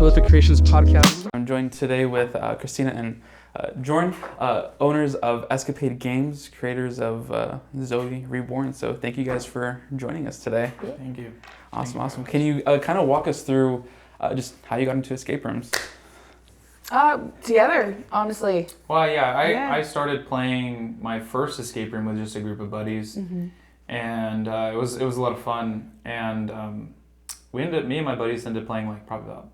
Prolific Creations podcast. I'm joined today with Christina and Jorin, owners of Escapade Games, creators of Zoe Reborn. So thank you guys for joining us today. Thank you. Awesome. Can you kind of walk us through just how you got into escape rooms? Together, honestly. Well, I started playing my first escape room with just a group of buddies, and it was a lot of fun. And me and my buddies ended up playing like probably about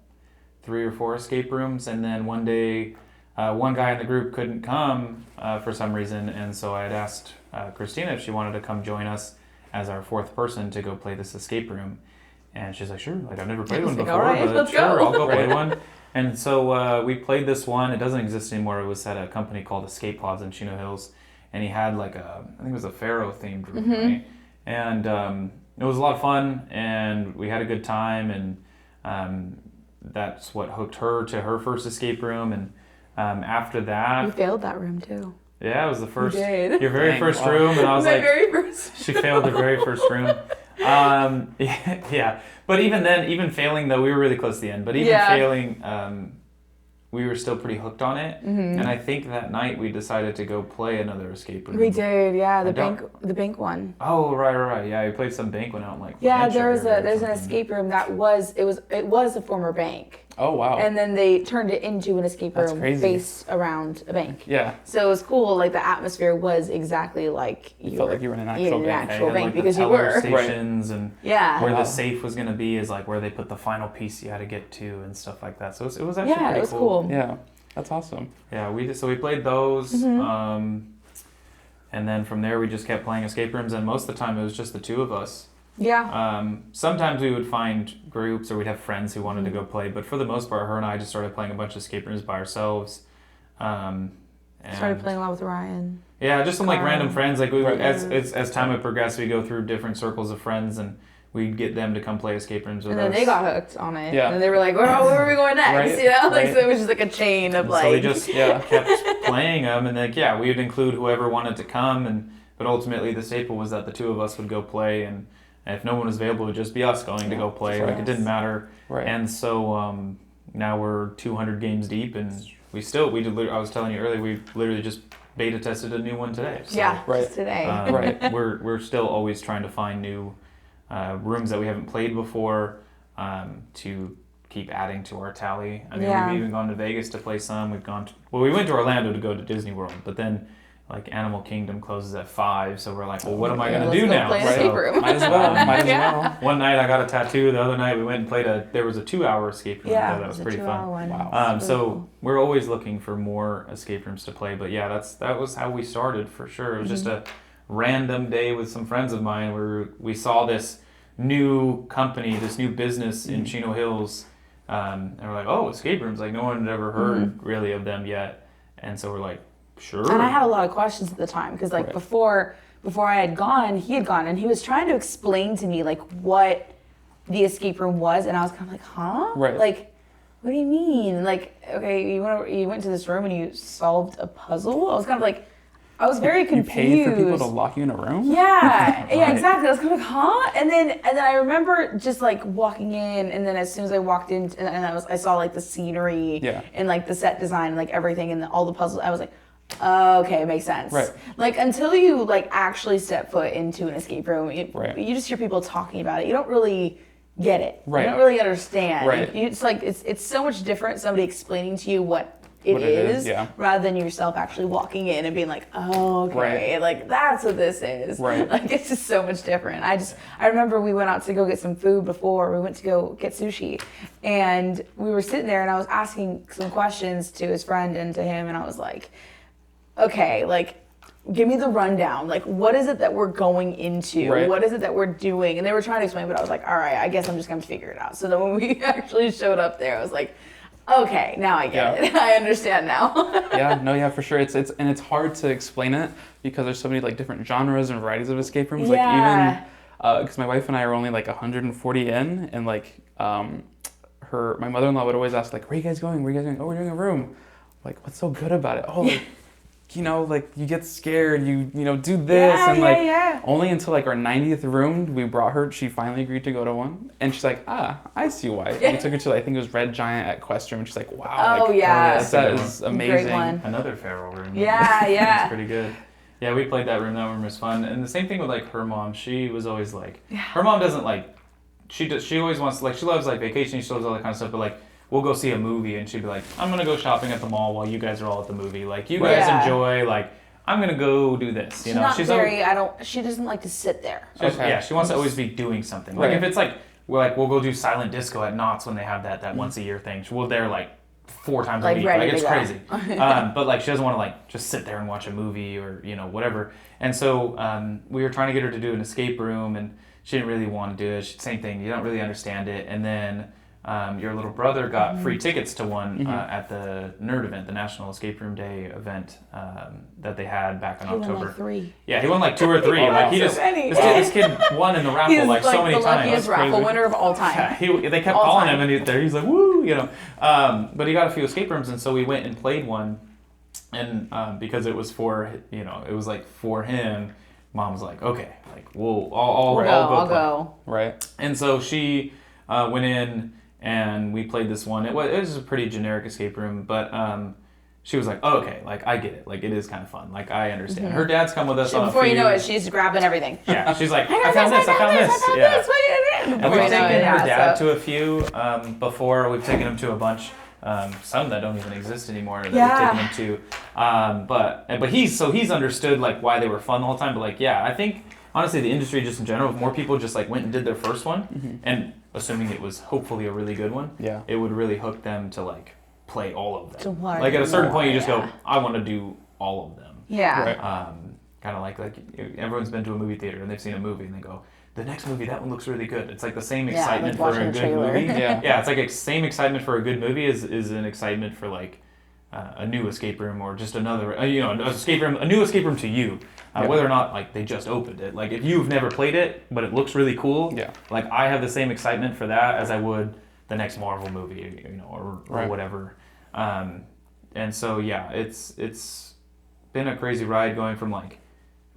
3 or 4 escape rooms. And then one day, one guy in the group couldn't come for some reason, and so I had asked Christina if she wanted to come join us as our 4th person to go play this escape room. And she's like, sure. Like, I've never played one before, all right, but let's sure, go. I'll go play one. And so we played this one. It doesn't exist anymore. It was at a company called Escape Pods in Chino Hills. And he had like I think it was a Pharaoh themed room, right? And it was a lot of fun, and we had a good time. And that's what hooked her to her first escape room. And after that... You failed that room too. Yeah, it was the first... You did. Your very first room. And I was My like... very first. She failed the very first room. Yeah. But even then, even failing though, we were really close to the end. But even failing, we were still pretty hooked on it. And I think that night we decided to go play another escape room. We did, yeah, the bank one. Oh, right. Yeah, we played some bank one out in like... Yeah, there's an escape room that was a former bank. Oh, wow. And then they turned it into an escape room based around a bank. Yeah. So it was cool. Like, the atmosphere was exactly like you felt like you were in an actual bank. Like because the you were. Stations and yeah. where the safe was going to be is like where they put the final piece you had to get to and stuff like that. So it was actually pretty cool. Yeah, that's awesome. Yeah, we played those. And then from there we just kept playing escape rooms, and most of the time it was just the 2 of us. Yeah. Sometimes we would find groups or we'd have friends who wanted to go play, but for the most part, her and I just started playing a bunch of escape rooms by ourselves. And started playing a lot with Ryan. Yeah, just some like random friends. Like as time would progress, we go through different circles of friends, and we'd get them to come play escape rooms with us. And then they got hooked on it. Yeah. And they were like, where are we going next? Right. You know? Like, Right. so it was just like a chain of like... So we just kept playing them, and like, we would include whoever wanted to come, but ultimately the staple was that the 2 of us would go play, and if no one was available, it would just be us going to go play. Like, it didn't matter. Right. And so now we're 200 games deep, and I was telling you earlier, we literally just beta tested a new one today. So, just today. Right. We're still always trying to find new rooms that we haven't played before to keep adding to our tally. I mean, we've even gone to Vegas to play some. We went to Orlando to go to Disney World, but then like Animal Kingdom closes at 5, so we're like, well, what am I going to do now? Play an escape room. Might as well. One night I got a tattoo. The other night we went and played there was a 2-hour escape room. Yeah, that was pretty fun. One. Wow. So we're always looking for more escape rooms to play. But yeah, that was how we started for sure. It was just a random day with some friends of mine where we saw this new company, this new business in Chino Hills, and we're like, oh, escape rooms! Like no one had ever heard really of them yet, and so we're like, sure. And I had a lot of questions at the time because like before I had gone, he had gone, and he was trying to explain to me like what the escape room was, and I was kind of like, huh? Right. Like, what do you mean? Like, okay, you went to this room and you solved a puzzle? I was kind of like, I was very confused. You paid for people to lock you in a room? Yeah, yeah, exactly. I was kind of like, huh? And then I remember just like walking in, and then as soon as I walked in, and I saw like the scenery and like the set design and like everything and all the puzzles. I was like, okay, it makes sense. Right. Like until you like actually step foot into an escape room, you just hear people talking about it. You don't really get it. Right. You don't really understand. Right. It's like it's so much different. Somebody explaining to you what it is, rather than yourself actually walking in and being like, oh, okay, like that's what this is. Right. Like it's just so much different. I remember we went out to go get some food before. We went to go get sushi, and we were sitting there, and I was asking some questions to his friend and to him, and I was like, okay, like, give me the rundown. Like, what is it that we're going into? Right. What is it that we're doing? And they were trying to explain, but I was like, all right, I guess I'm just going to figure it out. So then when we actually showed up there, I was like, okay, now I get it. I understand now. For sure. It's hard to explain it because there's so many like different genres and varieties of escape rooms. Like even, because my wife and I are only like 140 in, and like my mother-in-law would always ask like, where are you guys going? Oh, we're doing a room. Like, what's so good about it? Oh, you know, like you get scared, you know, do this, and like only until like our 90th room we brought her. She finally agreed to go to one, and she's like, I see why. We took her to, I think it was Red Giant at Equestrian, and she's like, wow. Oh yeah, that is amazing. Great one. Another feral room. Yeah. It's pretty good. Yeah, we played that room. That room was fun. And the same thing with like her mom. She was always like, her mom doesn't like, she always wants, like, she loves like vacation. She loves all that kind of stuff. But like, we'll go see a movie and she'd be like, I'm going to go shopping at the mall while you guys are all at the movie. Like, you guys enjoy, like, I'm going to go do this. You know, she's very, she doesn't like to sit there. Yeah, she wants to always be doing something. Like, if it's like, we'll go do silent disco at Knott's when they have that once a year thing. We're there like 4 times a week. Like, it's crazy. But like, she doesn't want to like just sit there and watch a movie or, you know, whatever. And so we were trying to get her to do an escape room, and she didn't really want to do it. Same thing, you don't really understand it. And then your little brother got free tickets to one at the Nerd event, the National Escape Room Day event that they had back in October. He won like 3. Yeah, he won like 2 or 3. Like, he just, this kid won in the raffle like so many times. He's the luckiest raffle winner of all time. Yeah, they kept calling him, and he's like, woo, you know. But he got a few escape rooms, and so we went and played one. And because it was for, you know, it was like for him, Mom was like, okay, like, I'll go. Right. And so she went in, and we played this one. It was a pretty generic escape room, but she was like, oh, okay, like, I get it. Like, it is kind of fun. Like, I understand. Her dad's come with us on a few... Before you know it, she's grabbing everything. Yeah, she's like, I found this. And we've taken her dad to a few before. We've taken him to a bunch. Some that don't even exist anymore that we've taken him to. But he's understood, like, why they were fun the whole time. But, like, yeah, I think, honestly, the industry just in general, if more people just, like, went and did their first one, and assuming it was hopefully a really good one, it would really hook them to, like, play all of them. Like, at a certain point, you just go, I want to do all of them. Yeah. Right. Kind of like everyone's been to a movie theater and they've seen a movie and they go, the next movie, that one looks really good. It's like the same excitement for a good movie. Yeah, it's like same excitement for a good movie is an excitement for like a new escape room or just another, a new escape room to you. Whether or not like they just opened it. Like if you've never played it, but it looks really cool. Yeah. Like I have the same excitement for that as I would the next Marvel movie, you know, or whatever. And so yeah, it's been a crazy ride going from like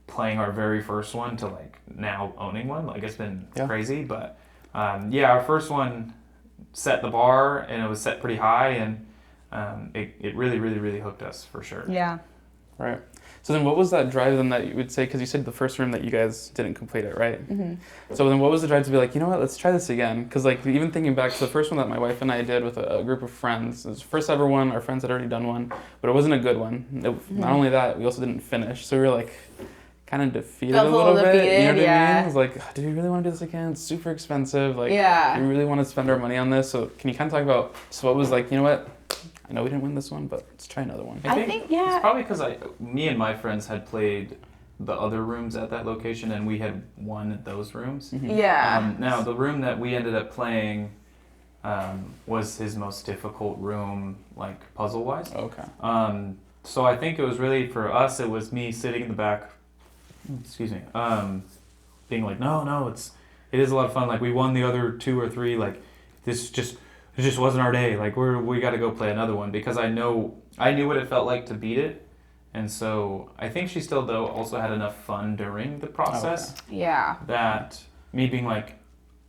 playing our very first one to like now owning one. Like it's been crazy, but our first one set the bar and it was set pretty high, and it really, really, really hooked us for sure. Yeah. Right. So then what was that drive then that you would say, because you said the first room that you guys didn't complete it, right? So then what was the drive to be like, you know what, let's try this again? Because like even thinking back to the first one that my wife and I did with a group of friends, it was the first ever one, our friends had already done one, but it wasn't a good one. Not only that, we also didn't finish. So we were like kind of defeated a little bit. You know what I mean? It was like, do we really want to do this again? It's super expensive. Like, do we really want to spend our money on this? So can you kind of talk about, so what was like, you know what? I know we didn't win this one, but let's try another one. I think it's probably because me and my friends had played the other rooms at that location, and we had won those rooms. Yeah. Now, the room that we ended up playing was his most difficult room, like puzzle-wise. Okay. So I think it was really, for us, it was me sitting in the back, being like, no, it is a lot of fun. Like, we won the other 2 or 3, like, it just wasn't our day. Like we got to go play another one, because I knew what it felt like to beat it, and so I think she still though also had enough fun during the process. Yeah. That me being like,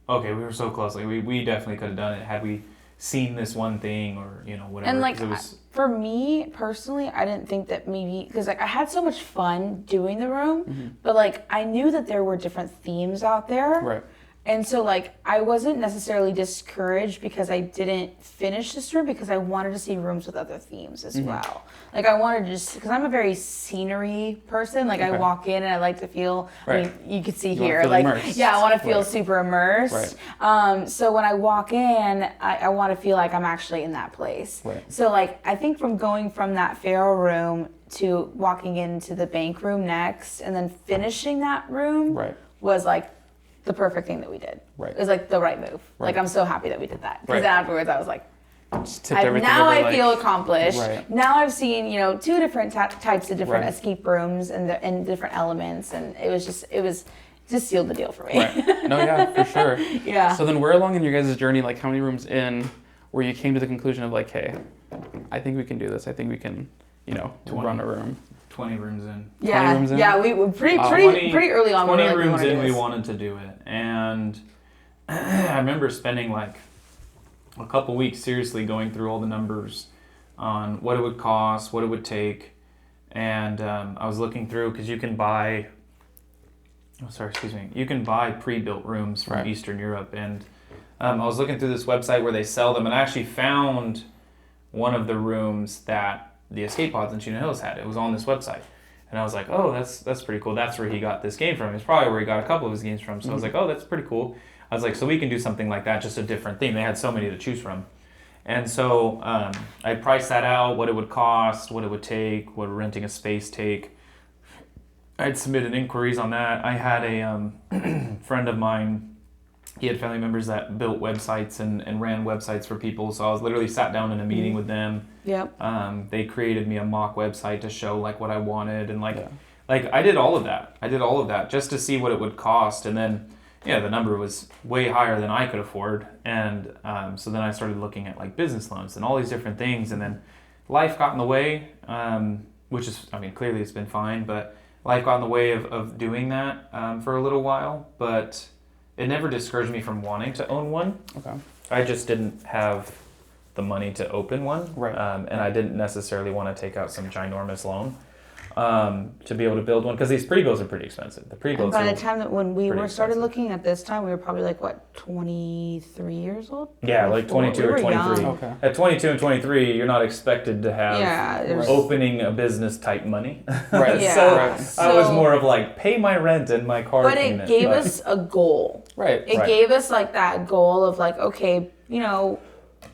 okay, we were so close. Like we definitely could have done it had we seen this one thing or whatever. And like it was, for me personally, I didn't think that maybe because like I had so much fun doing the room, but like I knew that there were different themes out there. Right. And so, like, I wasn't necessarily discouraged because I didn't finish this room, because I wanted to see rooms with other themes as well. Like, I wanted to just, because I'm a very scenery person. Like, I walk in and I like to feel, I mean, you can see here, like, immersed. I want to feel super immersed. Right. So when I walk in, I want to feel like I'm actually in that place. Right. So, like, I think from going from that feral room to walking into the bank room next and then finishing that room was, like, the perfect thing that we did. Right. It was like the right move. Like I'm so happy that we did that. Because then afterwards I was like, now I feel accomplished. Right. Now I've seen 2 different types of different escape rooms and different elements, and it just sealed the deal for me. Right. No, yeah, for sure. Yeah. So then where along in your guys' journey, like how many rooms in where you came to the conclusion of like, hey, I think we can do this. I think we can, run a room. 20 rooms in. Yeah, 20 rooms in? yeah, we were pretty early on. 20 we were like, rooms in, we this. wanted to do it. And I remember spending like a couple weeks seriously going through all the numbers on what it would cost, what it would take. And I was looking through, because you can buy pre-built rooms from Eastern Europe. And I was looking through this website where they sell them, and I actually found one of the rooms that the escape pods in Chino Hills had. It was on this website. And I was like, oh, that's pretty cool. That's where he got this game from. It's probably where he got a couple of his games from. So I was like, oh, that's pretty cool. I was like, so we can do something like that, just a different theme. They had so many to choose from. And so I priced that out, what it would cost, what it would take, what renting a space take. I'd submitted inquiries on that. I had a friend of mine, he had family members that built websites and ran websites for people. So I was literally sat down in a meeting with them. Yep. They created me a mock website to show like what I wanted. And like I did all of that. I did all of that just to see what it would cost. And then, yeah, the number was way higher than I could afford. And so then I started looking at like business loans and all these different things. And then life got in the way, which is, I mean, clearly it's been fine, but life got in the way of doing that for a little while. But it never discouraged me from wanting to own one. Okay. I just didn't have the money to open one. Right. And I didn't necessarily want to take out some ginormous loan to be able to build one, because these pre-builds are pretty expensive. The pre-builds By the time that when we started expensive. looking at this time, we were probably like, what, 23 years old? Yeah, like 22 We or were 23. young. Okay. At 22 and 23, you're not expected to have Yeah, opening a business type money. Right. Yeah. So I was more of like, pay my rent and my car But payment. it gave us a goal. Right. It gave us like that goal of like, okay, you know,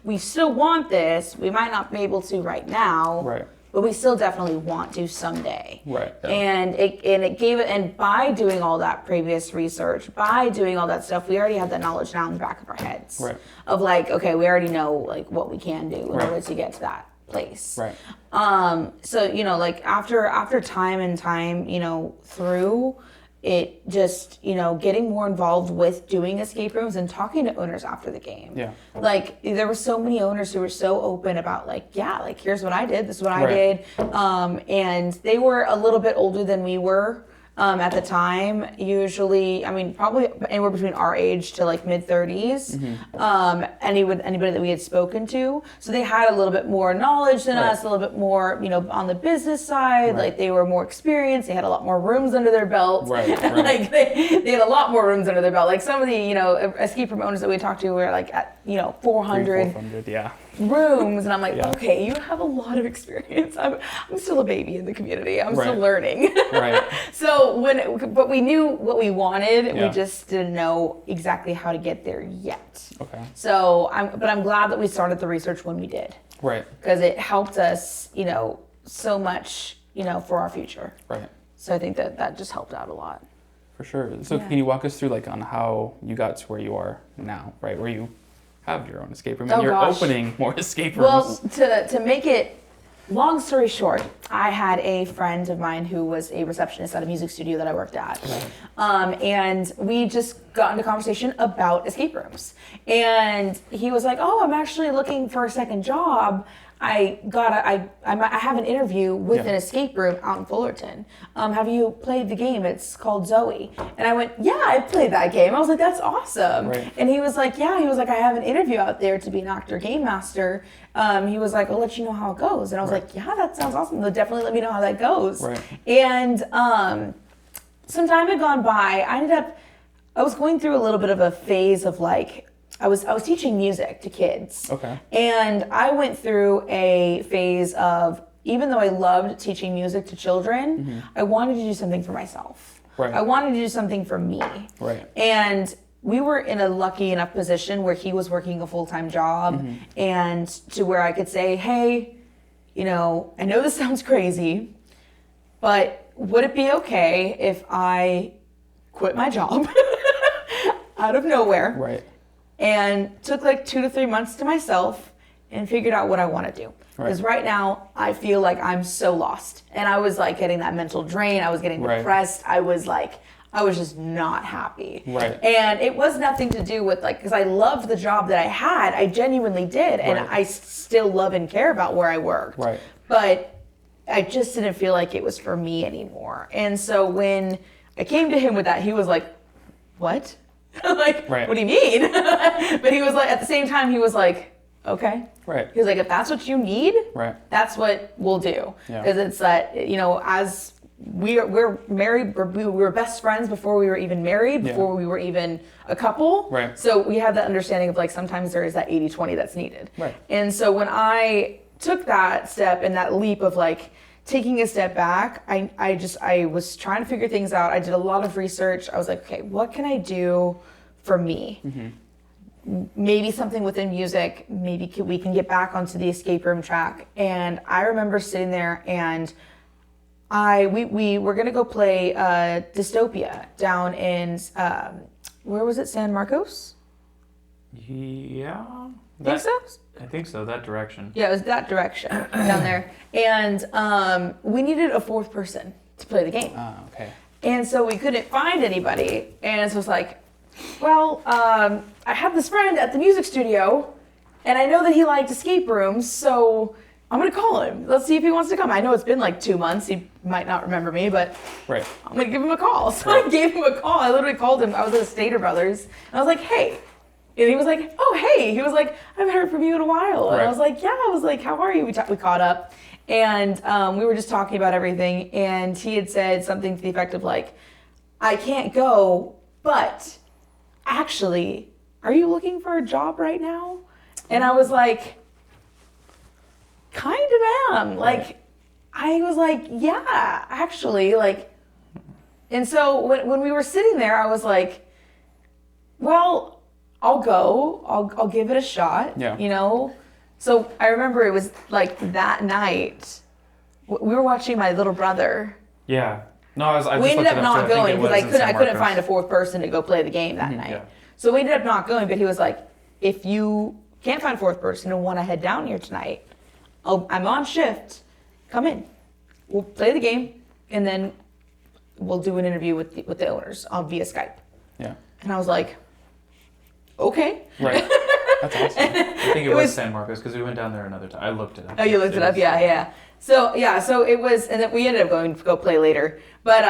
we still want this. We might not be able to right now. Right. But we still definitely want to someday. Right. Yeah. And it gave it, and by doing all that previous research, by doing all that stuff, we already have that knowledge now in the back of our heads. Right. Of like, okay, we already know like what we can do in Right. order to get to that place. Right. So, you know, like after time and time, you know, through it, just, you know, getting more involved with doing escape rooms and talking to owners after the game. Yeah. Like there were so many owners who were so open about like, yeah, like here's what I did, this is what I did. And they were a little bit older than we were. At the time, usually, I mean, probably anywhere between our age to like mid 30s. Anybody that we had spoken to, so they had a little bit more knowledge than us, a little bit more, you know, on the business side. Like they were more experienced. They had a lot more rooms under their belt. Right. Like they had a lot more rooms under their belt. Like some of the, you know, escape room owners that we talked to were like at, you know, 400 yeah. rooms, and I'm like, okay, you have a lot of experience. I'm still a baby in the community. I'm still learning. Right. So but we knew what we wanted. Yeah. We just didn't know exactly how to get there yet. Okay. So I'm glad that we started the research when we did, Right. because it helped us, you know, so much, you know, for our future. Right. So I think that just helped out a lot. For sure. So can you walk us through like on how you got to where you are now, right? Where you have your own escape room and you're opening more escape rooms. Well, to make it long story short, I had a friend of mine who was a receptionist at a music studio that I worked at. And we just got into conversation about escape rooms. And he was like, oh, I'm actually looking for a second job. I have an interview with an escape room out in Fullerton. Have you played the game? It's called Zoe. And I went, yeah, I played that game. I was like, that's awesome. Right. And he was like, yeah, I have an interview out there to be an actor game master. He was like, I'll let you know how it goes. And I was like, yeah, that sounds awesome. They'll definitely let me know how that goes. Right. And some time had gone by. I was going through a little bit of a phase of like, I was teaching music to kids. Okay. And I went through a phase of, even though I loved teaching music to children, I wanted to do something for myself. Right. I wanted to do something for me. Right. And we were in a lucky enough position where he was working a full-time job and to where I could say, hey, you know, I know this sounds crazy, but would it be okay if I quit my job out of nowhere? Right. And took like 2 to 3 months to myself and figured out what I want to do. Because right now I feel like I'm so lost. And I was like getting that mental drain. I was getting depressed. I was just not happy. Right. And it was nothing to do with like, because I loved the job that I had. I genuinely did. And I still love and care about where I worked. Right. But I just didn't feel like it was for me anymore. And so when I came to him with that, he was like, what? Like, Right. what do you mean? But he was like, at the same time, he was like, okay. Right. He was like, if that's what you need, Right. that's what we'll do. Yeah. Because it's that, as we're married, we were best friends before we were even married, before we were even a couple. Right. So we have that understanding of like, sometimes there is that 80-20 that's needed. Right. And so when I took that step and that leap of like taking a step back, I was trying to figure things out. I did a lot of research. I was like, okay, what can I do for me? Maybe something within music, maybe we can get back onto the escape room track. And I remember sitting there and we were gonna go play Dystopia down in, where was it, San Marcos? Yeah. Think so? I think so, that direction. Yeah, it was that direction down there. And we needed a fourth person to play the game. Ah, okay. And so we couldn't find anybody. And so it was like, well, I have this friend at the music studio, and I know that he liked escape rooms, so I'm gonna call him. Let's see if he wants to come. I know it's been like 2 months. He might not remember me, but Right. I'm gonna give him a call. So I gave him a call. I literally called him. I was at Stater Brothers, and I was like, hey. And he was like, oh, hey. He was like, I haven't heard from you in a while. And I was like, yeah. I was like, how are you? We caught up. And we were just talking about everything. And he had said something to the effect of like, I can't go, but actually, are you looking for a job right now? And I was like, kind of am. Like, I was like, yeah, actually. Like, and so when we were sitting there, I was like, well, I'll go. I'll give it a shot. Yeah. So I remember it was like that night. We were watching my little brother. Yeah. No, I We just ended looked up it not too. I going think it because was in I San couldn't Marcos. find a fourth person to go play the game that night. Yeah. So we ended up not going. But he was like, if you can't find a fourth person and want to head down here tonight, I'm on shift. Come in. We'll play the game, and then we'll do an interview with the owners via Skype. Yeah. And I was like, okay. Right. That's awesome. I think it was San Marcos because we went down there another time. I looked it up. Oh, you looked it up? Yeah. So it was, and then we ended up going to go play later. But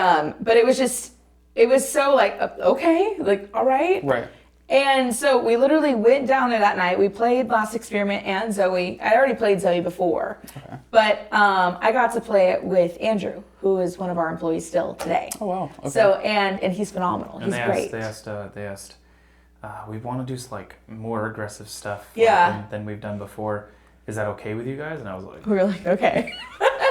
it was so like, okay, like, all right. Right. And so we literally went down there that night. We played Last Experiment and Zoe. I'd already played Zoe before. Okay. But I got to play it with Andrew, who is one of our employees still today. Oh, wow. Okay. So, and he's phenomenal. And he's great. They asked, we want to do like more aggressive stuff than we've done before. Is that okay with you guys? And I was like, we were like, okay.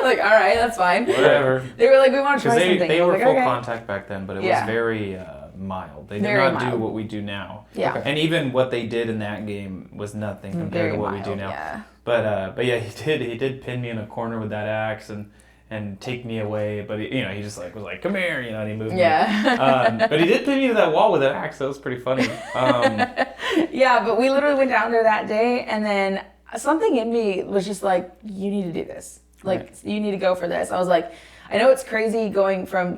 Like, all right, that's fine. Whatever. They were like, we want to try something. They were like, full okay. contact back then, but it was very mild. They did Very not do mild. what we do now. Yeah. Okay. And even what they did in that game was nothing compared Very to what mild, we do now. yeah. But yeah, he did pin me in a corner with that axe and take me away. But he just like was like, come here, and he moved me. But he did pin me to that wall with an axe. That was pretty funny. Yeah, but we literally went down there that day, and then something in me was just like, you need to do this. Like, you need to go for this. I was like, I know it's crazy going from,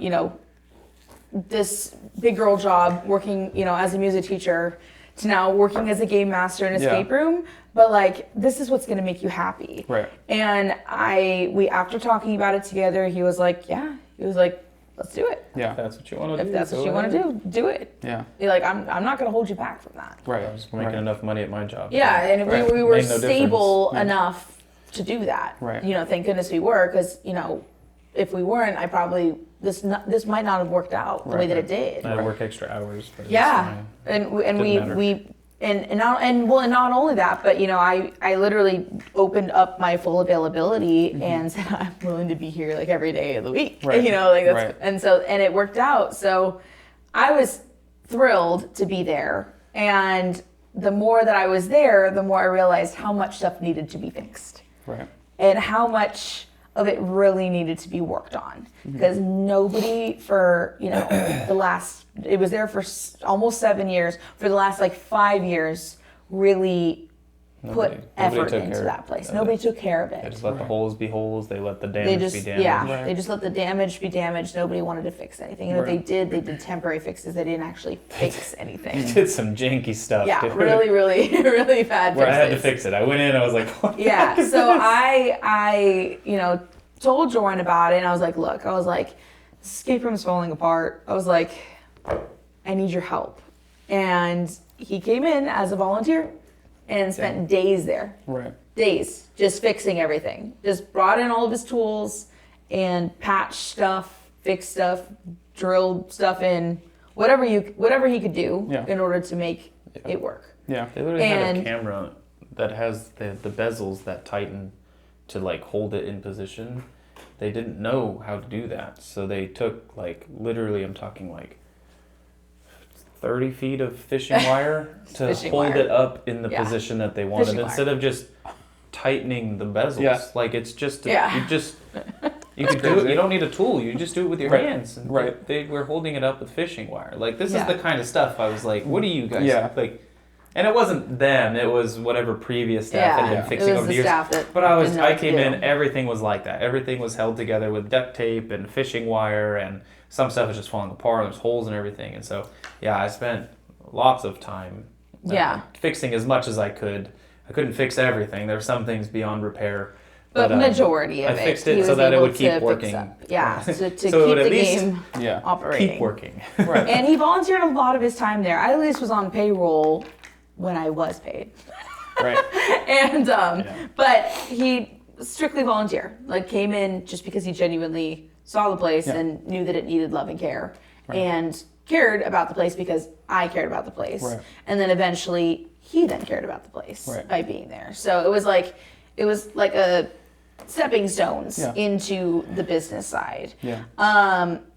this big girl job working, as a music teacher to now working as a game master in an escape room. But like, this is what's going to make you happy. Right. And after talking about it together, he was like, let's do it. Yeah. If that's what you want to do. If that's what you want to do it. Yeah. You're like, I'm not going to hold you back from that. Right. I was making enough money at my job. Yeah, so. and we were Made no stable difference. enough to do that. Right. Thank goodness we were, because if we weren't, I probably this might not have worked out the way that it did. I work extra hours. But Yeah, and not only that, but I literally opened up my full availability and said I'm willing to be here like every day of the week. Right. And it worked out. So I was thrilled to be there, and the more that I was there, the more I realized how much stuff needed to be fixed. Right. And how much of it really needed to be worked on, because nobody for it was there for almost 7 years. For the last 5 years, really put effort into that place. Nobody took care of it. They just let the holes be holes. They let the damage be damage. They just let the damage be damaged. Nobody wanted to fix anything. And if they did temporary fixes. They didn't actually fix anything. They did some janky stuff. Yeah, dude. really, really, really bad. Where I had to fix it. I went in. I was like, what yeah. So I told Jorin about it, and I was like, look, this escape room is falling apart. I was like, I need your help. And he came in as a volunteer and spent days there. Right. Days just fixing everything. Just brought in all of his tools and patched stuff, fixed stuff, drilled stuff in, whatever he could do in order to make it work. Yeah. They literally had a camera that has the bezels that tighten to like hold it in position. They didn't know how to do that. So they took like literally, I'm talking like 30 feet of fishing wire to hold it up in the position that they wanted instead of just tightening the bezels. Yeah. Like it's just, you could do it. You don't need a tool. You just do it with your hands. And they were holding it up with fishing wire. Like this is the kind of stuff I was like, what do you guys like? And it wasn't them. It was whatever previous staff had been fixing over the years. But I came in. Everything was like that. Everything was held together with duct tape and fishing wire, and some stuff was just falling apart. There's holes and everything. And so, I spent lots of time fixing as much as I could. I couldn't fix everything. There were some things beyond repair. But majority of it, I fixed it so that it would keep working. Yeah, to keep so the game operating. Keep working. Right. And he volunteered a lot of his time there. I at least was on payroll when I was paid. Right. And but he strictly volunteer. Like came in just because he genuinely saw the place and knew that it needed love and care. Right. And cared about the place because I cared about the place. Right. And then eventually he then cared about the place by being there. So it was like a stepping stones into the business side. Yeah.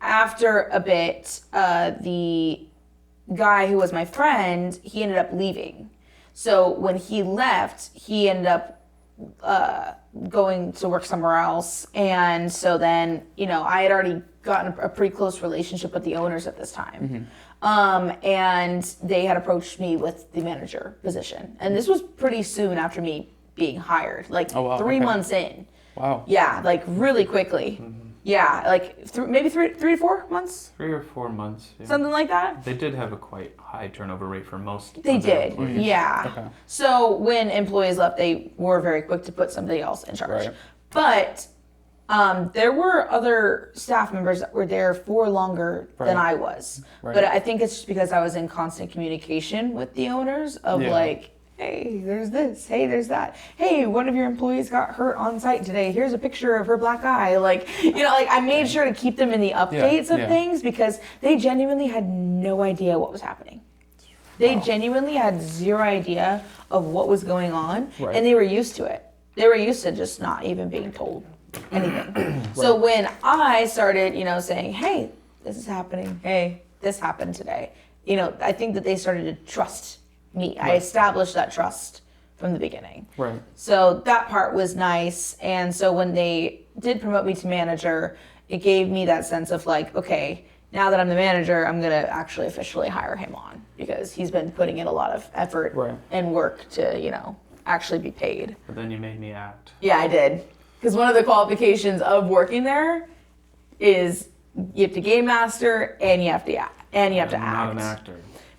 After a bit, the guy who was my friend, he ended up leaving. So when he left, he ended up going to work somewhere else. And so then, I had already gotten a pretty close relationship with the owners at this time. Mm-hmm. And they had approached me with the manager position. And this was pretty soon after me being hired, like 3 months in. Wow. Yeah, like really quickly. Mm-hmm. Yeah, like maybe three to 4 months? 3 or 4 months. Yeah. Something like that? They did have a quite high turnover rate for most. They did, yeah. Okay. So when employees left, they were very quick to put somebody else in charge. Right. But there were other staff members that were there for longer than I was. Right. But I think it's just because I was in constant communication with the owners of like, hey, there's this. Hey, there's that. Hey, one of your employees got hurt on site today. Here's a picture of her black eye. Like, I made sure to keep them in the updates of things because they genuinely had no idea what was happening. They genuinely had zero idea of what was going on, and they were used to it. They were used to just not even being told anything. So when I started, saying, hey, this is happening. Hey, this happened today. I think that they started to trust me. I established that trust from the beginning. Right. So that part was nice. And so when they did promote me to manager, it gave me that sense of like, okay, now that I'm the manager, I'm going to actually officially hire him on because he's been putting in a lot of effort and work to, actually be paid. But then you made me act. Yeah, I did. Because one of the qualifications of working there is you have to game master and you have to act. And you have to act. I'm not an actor.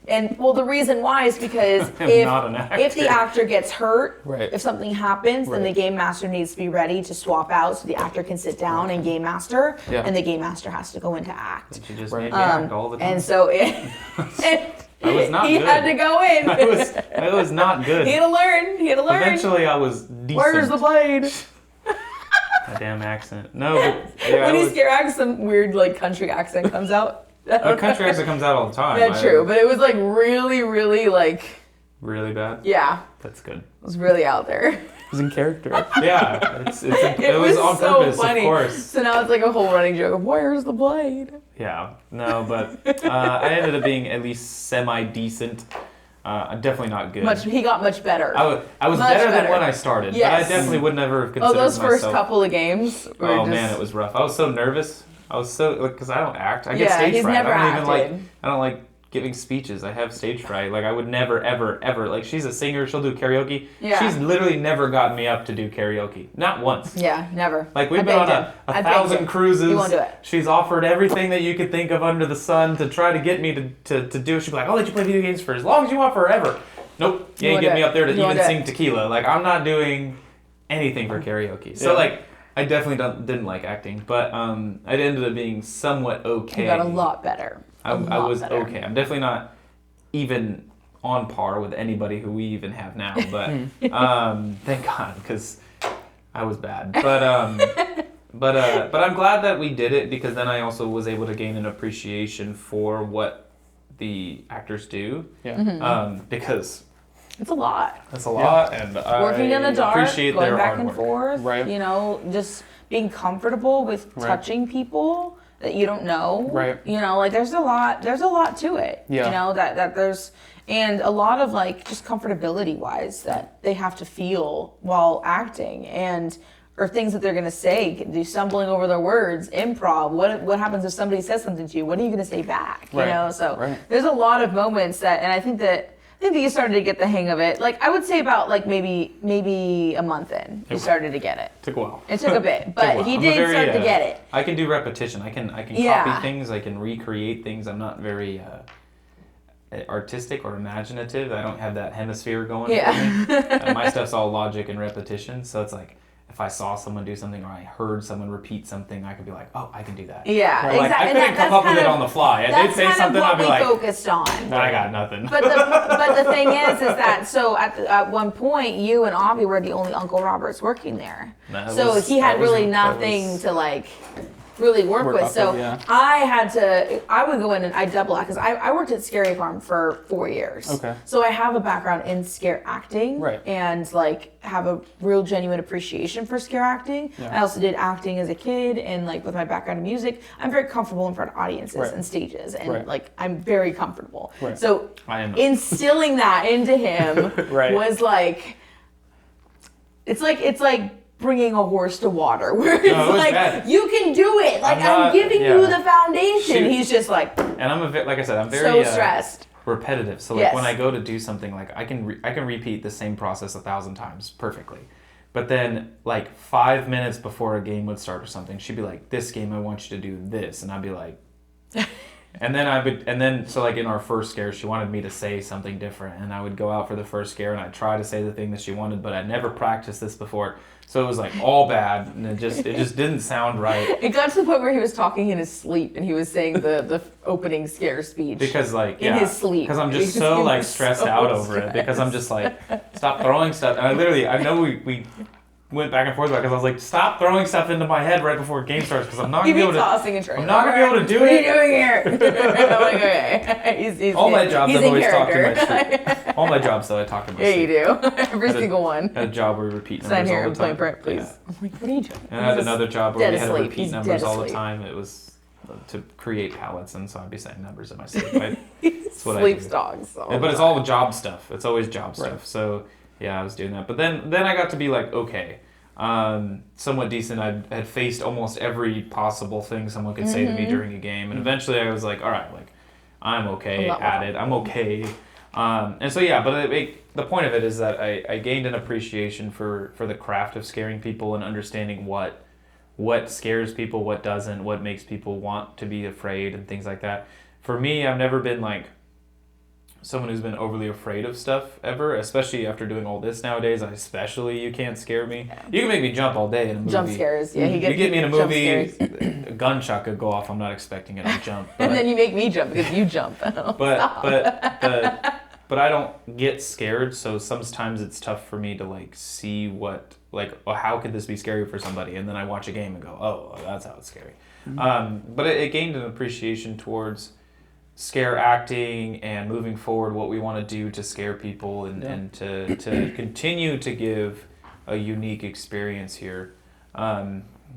And the reason why is because if the actor gets hurt, if something happens, then the game master needs to be ready to swap out so the actor can sit down and game master, and the game master has to go into act. But you just made me act all the time. And so I was not he good. had to go in. I was not good. He had to learn. Eventually, I was decent. Where's the blade? A damn accent. No, but when he's scared, some weird country accent comes out. A country accent comes out all the time. That's true, but it was really, really really bad? Yeah. That's good. It was really out there. It was in character. Yeah, it was on so purpose, funny. Of course. So now it's like a whole running joke of where's the blade? Yeah, no, but I ended up being at least semi-decent. Definitely not good. He got much better. I was better than when I started, but I definitely would never have considered those myself. first couple of games were man, it was rough. I was so nervous. I was so because I don't act. I get Yeah, stage he's fright. never I don't even acted. I don't like giving speeches. I have stage fright. I would never, ever. She's a singer. She'll do karaoke. Yeah. She's literally never gotten me up to do karaoke. Not once. Yeah, never. We've been on a 1,000 cruises. He won't do it. She's offered everything that you could think of under the sun to try to get me to do it. She'd be like, I'll let you play video games for as long as you want forever. Nope. You ain't get me up there to even sing Tequila. I'm not doing anything for karaoke. So I I definitely didn't like acting, but I ended up being somewght okay. You got a lot better. I was better. Okay. I'm definitely not even on par with anybody who we even have now, but thank God, because I was bad. But I'm glad that we did it, because then I also was able to gain an appreciation for what the actors do. Yeah. Because it's a lot. It's a lot, and working in the dark, appreciate going their back hard and work. forth. Right. You know, just being comfortable with touching people that you don't know. Right. You know, like there's a lot to it. Yeah. You know, that there's, and a lot of like just comfortability wise that they have to feel while acting, and or things that they're gonna say, do stumbling over their words, improv. What happens if somebody says something to you? What are you gonna say back? You know, so there's a lot of moments that, and I think that you started to get the hang of it. Like I would say about like maybe a month in, you started to get it. Took a while. It took a bit, but he did start to get it. I can do repetition. I can copy things. I can recreate things. I'm not very artistic or imaginative. I don't have that hemisphere going for me. My stuff's all logic and repetition. So it's like, if I saw someone do something or I heard someone repeat something, I could be like, oh, I can do that. Yeah, or like, exactly. I couldn't come up with it on the fly. They'd say something, I'd be like, focused on. I got nothing. But the thing is that so at one point you and Avi were the only Uncle Roberts working there. He had really nothing to like really work with. So I would go in and I double act, because I worked at Scary Farm for 4 years. Okay. So I have a background in scare acting, and like have a real genuine appreciation for scare acting. Yeah. I also did acting as a kid, and like with my background in music, I'm very comfortable in front of audiences and stages, and like I'm very comfortable. So instilling that into him was like, it's like bringing a horse to water, where it's like, bad. You can do it. Like I'm giving you the foundation. Shoot. He's just like, and I'm like I said, I'm very so stressed, repetitive. So like when I go to do something, like I can repeat the same process 1,000 times perfectly. But then like 5 minutes before a game would start or something, she'd be like, "This game, I want you to do this," and I'd be like. And then so like in our first scare, she wanted me to say something different, and I would go out for the first scare and I'd try to say the thing that she wanted, but I'd never practiced this before, so it was like all bad, and it just didn't sound right. It got to the point where he was talking in his sleep, and he was saying the opening scare speech because like in his sleep, because I'm just so like stressed out over it, because I'm just like, stop throwing stuff, and I know we went back and forth because I was like, stop throwing stuff into my head right before game starts, because I'm not gonna be able to. I'm not gonna be able to do it. What are you doing here? I'm like, okay. He's all my jobs, I've always talked in my sleep. All my jobs, though, I talk in my sleep. Yeah, you do. Every single one. I had a job where we repeat numbers Sign here all the time. Print, please. Yeah. I'm like, what are you doing? And I had another job where we had to repeat He's numbers all the time. It was to create palettes, and so I'd be saying numbers in my sleep. That's what Sleeps dogs. But it's all job stuff. It's always job stuff. So yeah, I was doing that. But then I got to be like, okay. Somewhat decent. I had faced almost every possible thing someone could say to me during a game, and eventually I was like, all right, like I'm okay at it. I'm okay. And so yeah, but the point of it is that I gained an appreciation for the craft of scaring people and understanding what scares people, what doesn't, what makes people want to be afraid, and things like that. For me, I've never been like someone who's been overly afraid of stuff ever, especially after doing all this nowadays. Especially, you can't scare me. Yeah. You can make me jump all day in a movie. Jump scares, yeah. You get me in a movie, a gunshot could go off. I'm not expecting it to jump. But, and then you make me jump because you jump. But I don't get scared, so sometimes it's tough for me to like see what, like, oh, how could this be scary for somebody? And then I watch a game and go, oh, that's how it's scary. Mm-hmm. But it gained an appreciation towards scare acting and moving forward, what we want to do to scare people and to continue to give a unique experience here,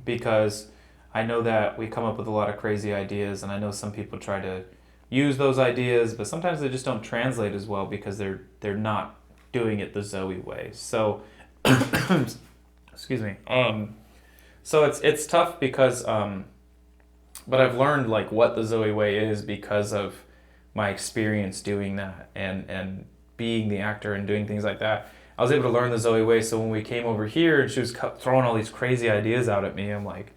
because I know that we come up with a lot of crazy ideas, and I know some people try to use those ideas, but sometimes they just don't translate as well because they're not doing it the Zoe way. So excuse me. So it's tough because but I've learned like what the Zoe way is because of my experience doing that and being the actor and doing things like that. I was able to learn the Zoe way, so when we came over here and she was throwing all these crazy ideas out at me, I'm like,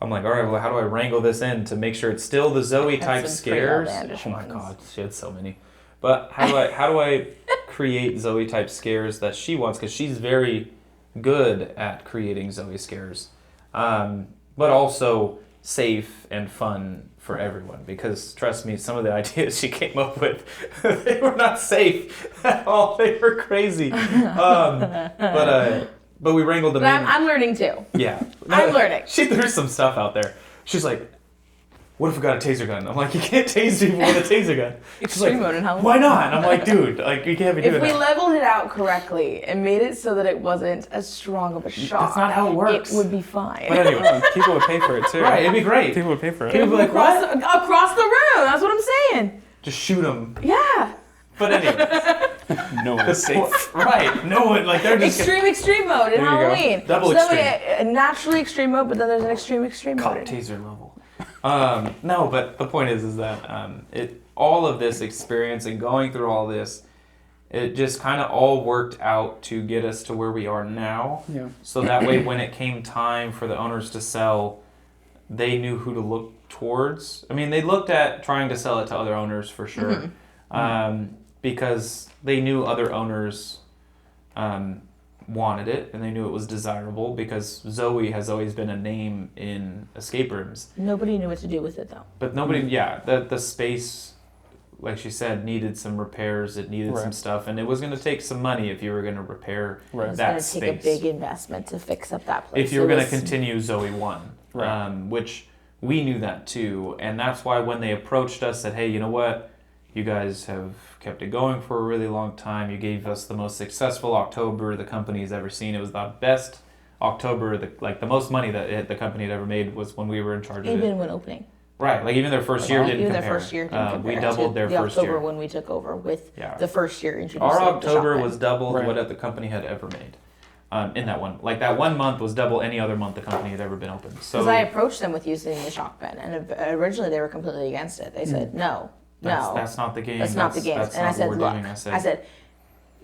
all right, well, how do I wrangle this in to make sure it's still the Zoe type scares? Oh my God, she had so many. But how do I create Zoe type scares that she wants? Because she's very good at creating Zoe scares. but also safe and fun for everyone. Because trust me, some of the ideas she came up with, they were not safe at all. They were crazy. But we wrangled them in. I'm learning too. Yeah. I'm learning. She threw some stuff out there. She's like, what if we got a taser gun? I'm like, you can't tase people with a taser gun. Extreme mode in Halloween. Why not? And I'm like, dude, like you can't be doing that. If we leveled it out correctly and made it so that it wasn't as strong of a shock, that's not how it works. It would be fine. But anyway, people would pay for it too. Right, it'd be great. People would pay for it. People would be like, what? Across the room. That's what I'm saying. Just shoot them. Yeah. But anyways. No one's safe. Right. No one, like they're just... Extreme mode in Halloween. Double so extreme. That way, naturally extreme mode, but then there's an extreme Cop mode. taser level. No, but the point is that all of this experience and going through all this, it just kind of all worked out to get us to where we are now. Yeah. So that way, when it came time for the owners to sell, they knew who to look towards. I mean, they looked at trying to sell it to other owners for sure, because they knew other owners wanted it and they knew it was desirable, because Zoe has always been a name in escape rooms. Nobody knew what to do with it though. But nobody, the space, like she said, needed some repairs. It needed some stuff, and it was going to take some money if you were going to repair that space. It was going to take a big investment to fix up that place. If you were going to continue Zoe 1, which we knew that too, and that's why when they approached us, said, hey, you know what? You guys have kept it going for a really long time. You gave us the most successful October the company's ever seen. It was the best October, the most money that the company had ever made was when we were in charge of it. Even when opening. Right, like even their first year didn't compare. Even their first year didn't compare. We doubled their first year. The October when we took over with the first year introduced. Our October was double what the company had ever made. In that one. Like that 1 month was double any other month the company had ever been open. So because I approached them with using the shock pen, and originally they were completely against it. They said, no. That's not the game. That's not the game. And I said, look, I said,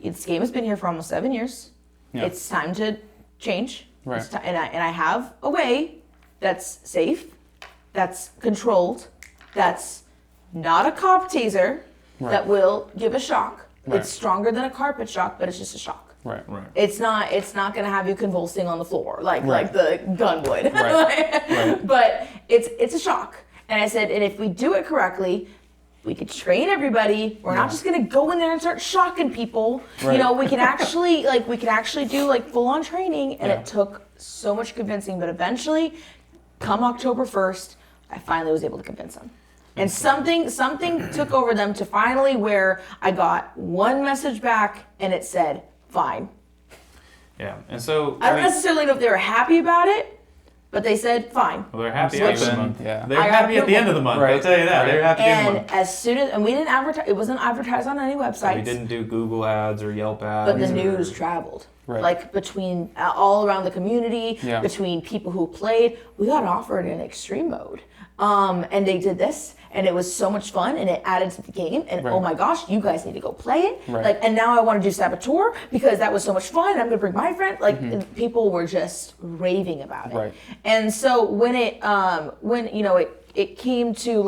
this game has been here for almost 7 years. Yeah. It's time to change. Right. And I have a way that's safe, that's controlled, that's not a cop taser, that will give a shock. Right. It's stronger than a carpet shock, but it's just a shock. Right. It's not going to have you convulsing on the floor like the gun would. But it's a shock. And I said, and if we do it correctly, we could train everybody. We're not just gonna go in there and start shocking people. You know, we can actually do full on training. And it took so much convincing, but eventually, come October 1st, I finally was able to convince them. And something took over them to finally where I got one message back and it said, fine. Yeah, and so I don't necessarily know if they were happy about it, but they said, fine. Well, they're happy at the month. Yeah. They're happy at the end of the month. I'll tell you that. They're happy at the end of the month. And as soon as, and we didn't advertise, it wasn't advertised on any websites. We didn't do Google ads or Yelp ads. But the news traveled. Like between all around the community, between people who played, we got offered in extreme mode. And they did this, and it was so much fun, and it added to the game. And oh my gosh, you guys need to go play it. And now I want to do Saboteur because that was so much fun. And I'm gonna bring my friend. People were just raving about it. And so when it came to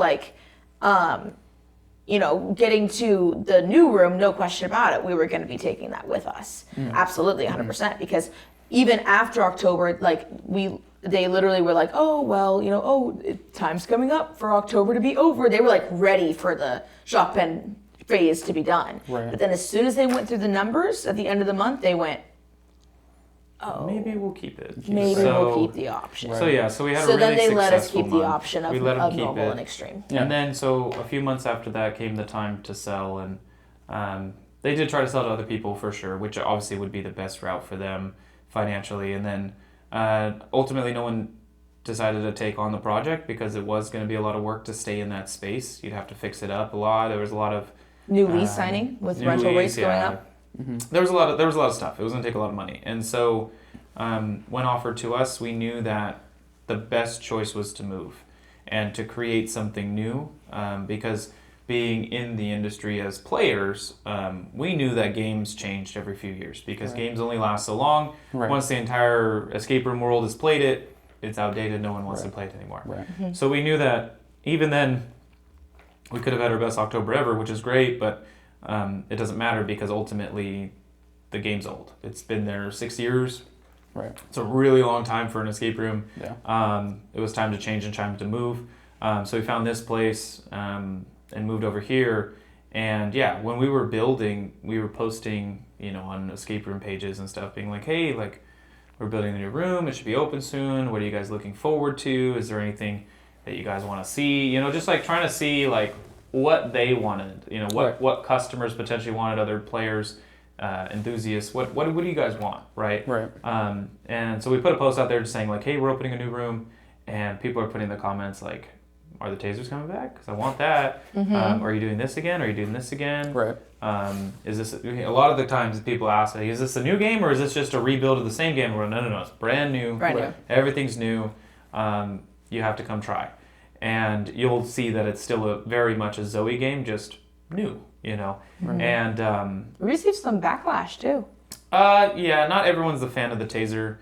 getting to the new room, no question about it, we were going to be taking that with us. Absolutely, 100%. Because even after October, they literally were like, oh, well, time's coming up for October to be over. They were ready for the shock pen phase to be done. But then as soon as they went through the numbers at the end of the month, they went, oh, maybe we'll keep it. Maybe we'll keep the option. So we had a really successful month. So then they let us keep the option of normal and extreme. And then so a few months after that came the time to sell, and they did try to sell to other people for sure, which obviously would be the best route for them financially. And then ultimately no one decided to take on the project because it was going to be a lot of work to stay in that space. You'd have to fix it up a lot. There was a lot of new lease signing with rental rates going up. There was a lot of stuff. It was going to take a lot of money, and so when offered to us, we knew that the best choice was to move and to create something new. Because being in the industry as players, we knew that games changed every few years because games only last so long. Once the entire escape room world has played it, it's outdated. No one wants to play it anymore. So we knew that even then, we could have had our best October ever, which is great, but it doesn't matter because ultimately the game's old. It's been there 6 years, Right. It's a really long time for an escape room. Yeah. It was time to change and time to move. So we found this place and moved over here. And yeah, when we were building, we were posting, on escape room pages and stuff, being like, hey, like, we're building a new room. It should be open soon. What are you guys looking forward to? Is there anything that you guys want to see? Just like trying to see like what they wanted. What customers potentially wanted, other players, enthusiasts. What do you guys want, right? Right. And so we put a post out there just saying like, hey, we're opening a new room, and people are putting in the comments like, are the tasers coming back? Because I want that. Are you doing this again? Are you doing this again? Right. Is this a lot of the times people ask, like, is this a new game or is this just a rebuild of the same game? We're no, it's brand new. Brand new. Everything's new. You have to come try, and you'll see that it's still very much a Zoe game, just new. And We received some backlash too. yeah, not everyone's a fan of the taser,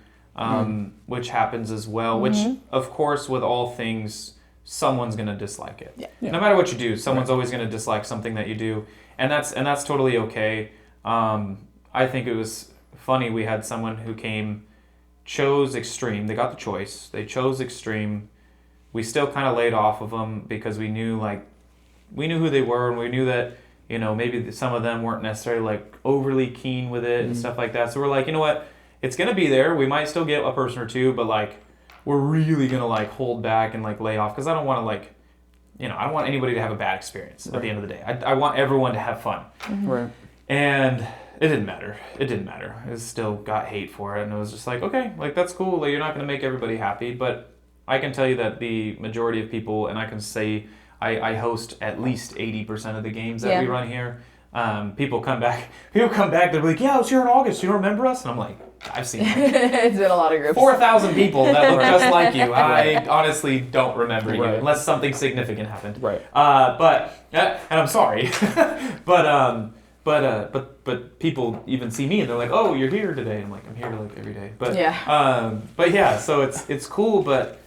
which happens as well. Which, of course, with all things, someone's gonna dislike it. Yeah. No matter what you do, someone's always gonna dislike something that you do, and that's totally okay. I think it was funny. We had someone who chose extreme. They got the choice. They chose extreme. We still kind of laid off of them because we knew who they were, and we knew that maybe some of them weren't necessarily like overly keen with it and stuff like that. So we're like, you know what, it's gonna be there. We might still get a person or two, but like, we're really gonna like hold back and like lay off because I don't want to like, I don't want anybody to have a bad experience at the end of the day. I want everyone to have fun. Right. And it didn't matter. It still got hate for it, and it was just like, okay, like that's cool. Like, you're not gonna make everybody happy, but I can tell you that the majority of people, and I can say I host at least 80% of the games that we run here. People come back, they're like, yeah, I was here in August. You don't remember us? And I'm like, I've seen It's been a lot of groups. 4,000 people that look just like you. I honestly don't remember you unless something significant happened. Right. And I'm sorry, but people even see me and they're like, oh, you're here today. I'm like, I'm here like every day. But yeah, so it's cool. But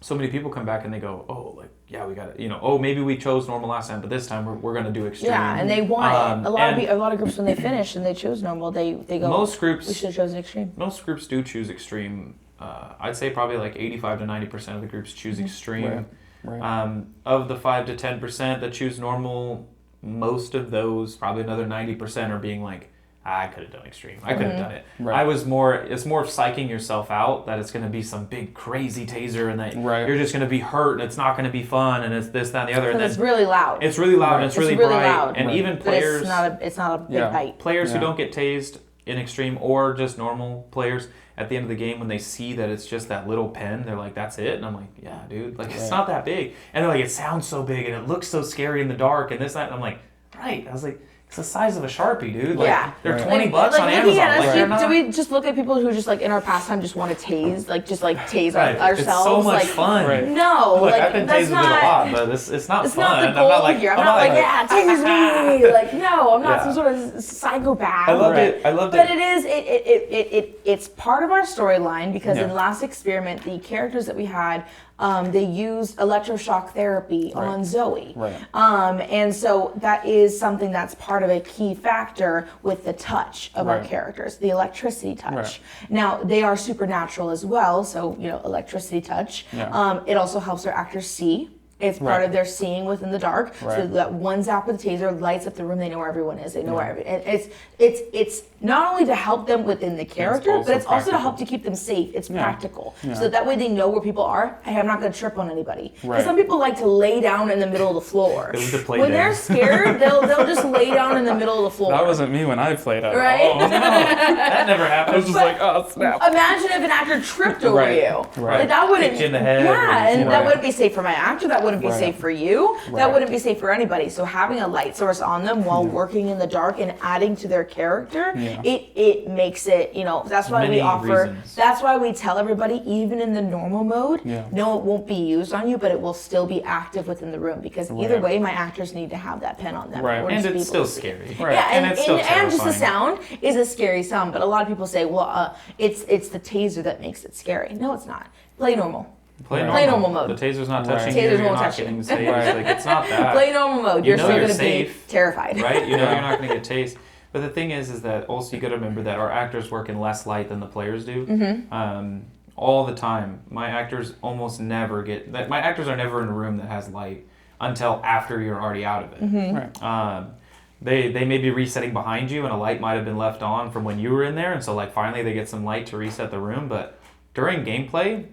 so many people come back and they go, oh, like, yeah, we got it. Oh, maybe we chose normal last time, but this time we're going to do extreme. Yeah, and they want it. A lot of groups, when they finish and they choose normal, they go, most groups, we should have chosen extreme. Most groups do choose extreme. I'd say probably like 85 to 90% of the groups choose extreme. Right. Of the 5 to 10% that choose normal, most of those, probably another 90% are being like, I could have done extreme. I could have done it. Right. It's more of psyching yourself out that it's going to be some big crazy taser and that you're just going to be hurt and it's not going to be fun and it's this, that, and the other. And it's really loud. It's really loud and it's really bright. Loud. And even players... It's not a big bite. Players who don't get tased in extreme or just normal players, at the end of the game when they see that it's just that little pen, they're like, that's it? And I'm like, yeah, dude. Like, it's not that big. And they're like, it sounds so big and it looks so scary in the dark and this, that. And I'm like, right. I was like... It's the size of a Sharpie, dude. Like, they're $20 on Amazon. Do we just look at people who just like in our pastime just want to tase, like just like tase ourselves? It's so much like, fun. Right. No, look, like I've been tased a lot, but it's not fun. Not the goal here. I'm not like, yeah, tase me. Like, no, I'm not some sort of psychopath. I loved it. But it's part of our storyline because in Last Experiment, the characters that we had, they used electroshock therapy on Zoe. Right. And so that is something that's part of a key factor with the touch of our characters, the electricity touch. Right. Now, they are supernatural as well, so, electricity touch. Yeah. It also helps their actors see. It's part of their seeing within the dark. So that one zap of the taser lights up the room. They know where everyone is. They know where it's not only to help them within the character, but it's also to help to keep them safe. It's practical. So that way they know where people are. Hey, I'm not going to trip on anybody. Because some people like to lay down in the middle of the floor. When they're scared, they'll just lay down in the middle of the floor. That wasn't me when I played it. Right? Oh, no. That never happened. I was just like, oh, snap. Imagine if an actor tripped over you. Right. Like, that wouldn't. Kicked you in the head. Yeah, and that wouldn't be safe for my actor. That wouldn't be safe for you. That Right. wouldn't be safe for anybody. So having a light source on them while working in the dark and adding to their character, it makes it, that's why we offer, that's why we tell everybody, even in the normal mode, no, it won't be used on you, but it will still be active within the room because either way, my actors need to have that pen on them. Right. And it's still scary. Right. Yeah, and it's still and just the terrifying. sound is a scary sound, but a lot of people say, well, it's the taser that makes it scary. No, it's not. Play normal. Play normal mode. The taser's not touching Taser's you. You're won't not touch you. getting tased. Like, it's not that. Play normal mode. You're still you're going to be safe, terrified. Right? You know you're not going to get tased. But the thing is that also you got to remember that our actors work in less light than the players do. All the time. My actors almost never my actors are never in a room that has light until after you're already out of it. Right. They may be resetting behind you, and a light might have been left on from when you were in there, and so like finally they get some light to reset the room. But during gameplay,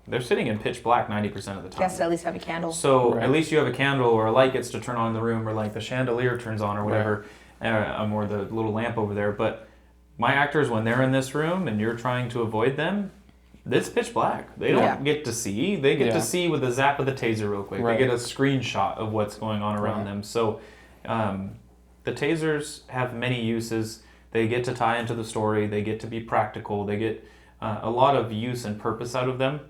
they're sitting in pitch black 90% of the time. Yes, at least have a candle. So at least you have a candle, or a light gets to turn on in the room, or like the chandelier turns on, or whatever, or the little lamp over there. But my actors, when they're in this room and you're trying to avoid them, it's pitch black. They don't get to see. They get to see with the zap of the taser real quick. They get a screenshot of what's going on around them. So the tasers have many uses. They get to tie into the story. They get to be practical. They get a lot of use and purpose out of them.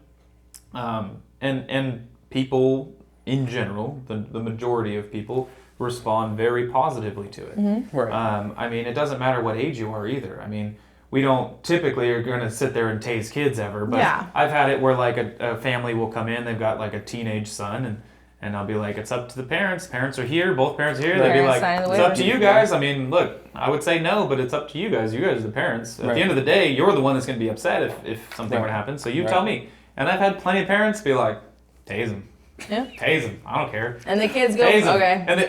And people in general, the majority of people, respond very positively to it. I mean, it doesn't matter what age you are either. I mean, we don't typically are going to sit there and tase kids ever, but I've had it where like a family will come in, they've got like a teenage son, and I'll be like, it's up to the parents. Parents are here, both parents are here. They'd be like, it's up to you guys. I mean, look, I would say no, but it's up to you guys. You guys are the parents. At the end of the day, you're the one that's going to be upset if something were to happen, so you tell me. And I've had plenty of parents be like, tase him. Yeah. Tase him. I don't care. And the kids go, okay. And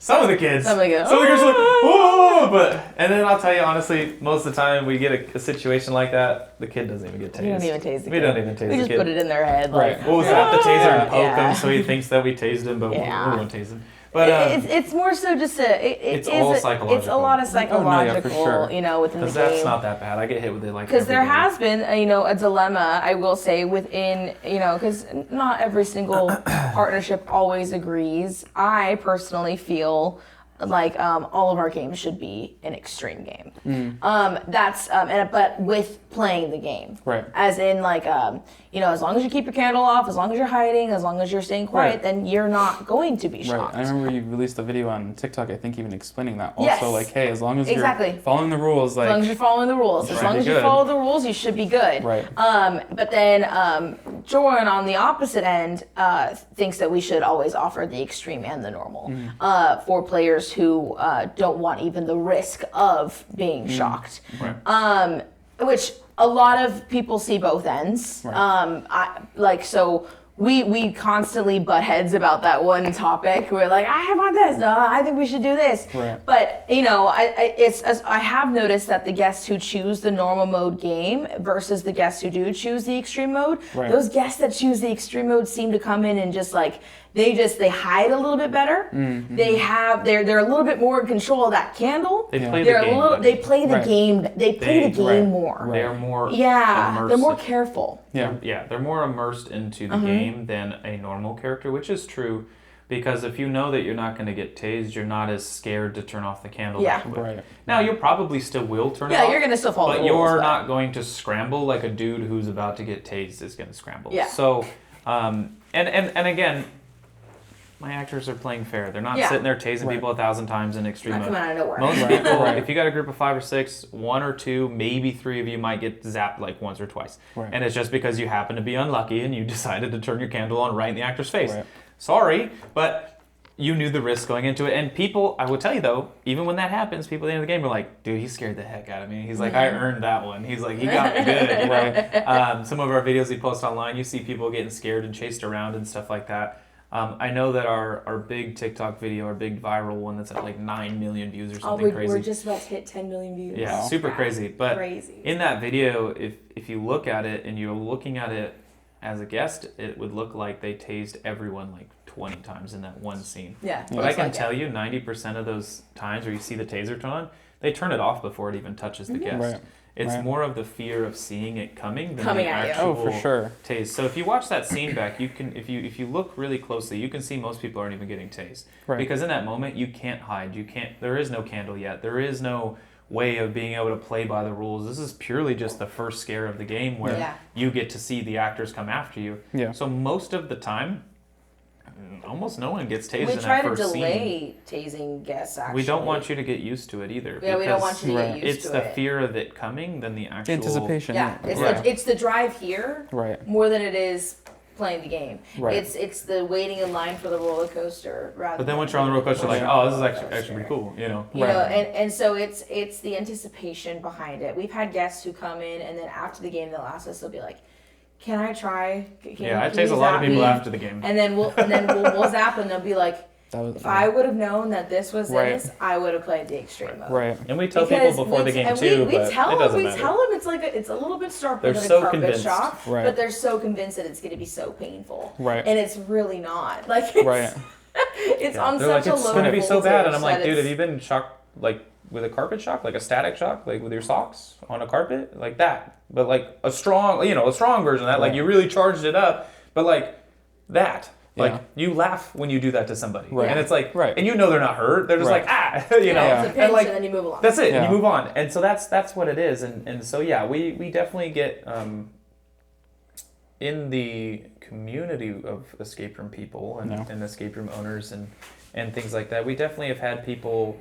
some of the kids. Some of the kids are like, oh! And then I'll tell you honestly, most of the time we get a situation like that, the kid doesn't even get tased. We don't even tase the kid. We don't even tase the kid. We just put it in their head. We'll zap the taser and poke him so he thinks that we tased him, but we won't tase him. But it's more so just it's all psychological. It's a lot of psychological, within the game. Because that's not that bad. I get hit with it like because there has been a dilemma, I will say, within because not every single partnership always agrees. I personally feel like all of our games should be an extreme game. But with playing the game, as in like as long as you keep your candle off, as long as you're hiding, as long as you're staying quiet, then you're not going to be shocked. I remember you released a video on TikTok, I think, even explaining that. Also, like, hey, as long as you're following the rules, like, as long as you're following the rules, as long as you follow the rules, you should be good. But then Jorin on the opposite end thinks that we should always offer the extreme and the normal for players who don't want even the risk of being shocked. Which a lot of people see both ends. We constantly butt heads about that one topic. We're like, I want this. No, I think we should do this. But I have noticed that the guests who choose the normal mode game versus the guests who do choose the extreme mode, those guests that choose the extreme mode seem to come in and just like they hide a little bit better. They're a little bit more in control of that candle. They play the game. They play the game. They play the game more. They are more immersive. They're more careful. They're more immersed into the game than a normal character, which is true. Because if you know that you're not going to get tased, you're not as scared to turn off the candle. Now, you probably still will turn it off. Yeah, you're going to still follow the rules. But you're not going to scramble like a dude who's about to get tased is going to scramble. So, and again, my actors are playing fair. They're not sitting there tasing people 1,000 times in extreme mode. Not coming out of nowhere. Most people, if you got a group of 5 or 6, 1 or 2, maybe 3 of you might get zapped like once or twice. And it's just because you happen to be unlucky and you decided to turn your candle on right in the actor's face. Sorry, but you knew the risk going into it. And people, I will tell you though, even when that happens, people at the end of the game are like, dude, he scared the heck out of me. He's like, I earned that one. He's like, he got me good. Some of our videos we post online, you see people getting scared and chased around and stuff like that. I know that our big TikTok video, our big viral one that's at like 9 million views or something crazy. We're just about to hit 10 million views. Yeah, super crazy. But in that video, if you look at it and you're looking at it as a guest, it would look like they tased everyone like 20 times in that one scene. But I can tell you 90% of those times where you see the taser turn on, they turn it off before it even touches the guest. It's more of the fear of seeing it coming than the actual tase. So if you watch that scene back, you can, if you look really closely, you can see most people aren't even getting tased. Because in that moment, you can't hide. There is no candle yet. There is no way of being able to play by the rules. This is purely just the first scare of the game where you get to see the actors come after you. So most of the time, almost no one gets tased in that first scene. We try to delay tasing guests, actually. We don't want you to get used to it either. Yeah, we don't want you to get used to it. It's the fear of it coming than the actual... anticipation. It's the drive here more than it is playing the game. Right. It's the waiting in line for the roller coaster rather. But then once you're on the roller coaster, like, oh, this is actually pretty cool, you know. You know, and so it's the anticipation behind it. We've had guests who come in and then after the game they'll ask us, they'll be like, "Can I try?" I taste a lot of people after the game. And then we'll zap and they'll be like, if I would have known that this was this, I would have played the extreme mode. Right. And we tell people before the game too, but it doesn't matter. We tell them it's a little bit sharper They're than so a carpet convinced. shock, Right. but they're so convinced that it's going to be so painful. Right. And it's really not. Like, it's, Right. it's on They're such like, a it's low going to be so bad. And I'm like, voltage dude, that have you been shocked, like, with a carpet shock? Like a static shock? Like with your socks on a carpet? Like that. But like a strong version of that. Like you really charged it up. But like that. Like you laugh when you do that to somebody, and it's like, and you know they're not hurt. They're just like, it's a pinch, and like and then you move along. that's it, and you move on. And so that's what it is. And so we definitely get in the community of escape room people and escape room owners and things like that. We definitely have had people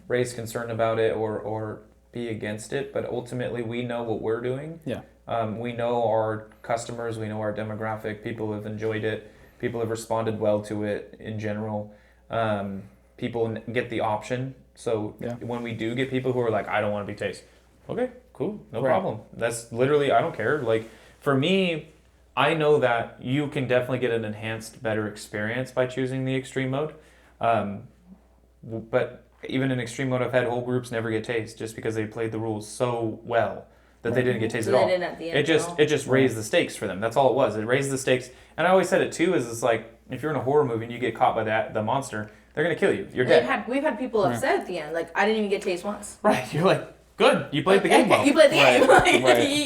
raise concern about it or be against it, but ultimately we know what we're doing. Yeah. We know our customers, we know our demographic. People have enjoyed it. People have responded well to it in general. People get the option. So when we do get people who are like, I don't want to be tased. Okay, cool, no problem. That's literally, I don't care. Like for me, I know that you can definitely get an enhanced, better experience by choosing the extreme mode. But even in extreme mode, I've had whole groups never get tased just because they played the rules so well that they didn't get tased at all. It just raised the stakes for them. That's all it was. It raised the stakes. And I always said it too, is it's like, if you're in a horror movie and you get caught by the monster, they're going to kill you. You're dead. We've had people upset at the end, like, I didn't even get tased once. Right. You're like, good. You played the game well. You played the game.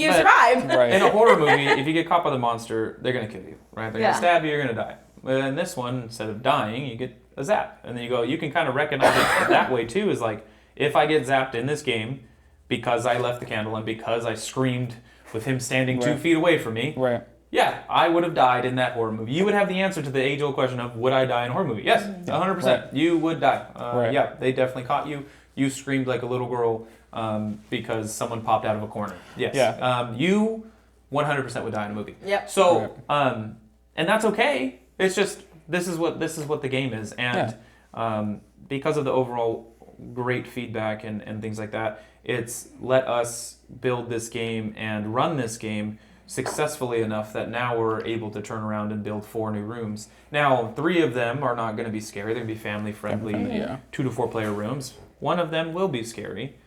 You survived. In a horror movie, if you get caught by the monster, they're going to kill you. Right? They're going to stab you, you're going to die. But in this one, instead of dying, you get a zap. And then you can kind of recognize it that way too, is like, if I get zapped in this game because I left the candle and because I screamed with him standing 2 feet away from me, yeah, I would have died in that horror movie. You would have the answer to the age-old question of, would I die in a horror movie? Yes, 100%. Right. You would die. Yeah, they definitely caught you. You screamed like a little girl because someone popped out of a corner. Yes. Yeah. You 100% would die in a movie. Yep. So, and that's okay. It's just, this is what the game is. And because of the overall great feedback and things like that, it's let us build this game and run this game successfully enough that now we're able to turn around and build 4 new rooms. Now, 3 of them are not going to be scary. They're going to be family friendly, 2 to 4 player rooms. 1 of them will be scary,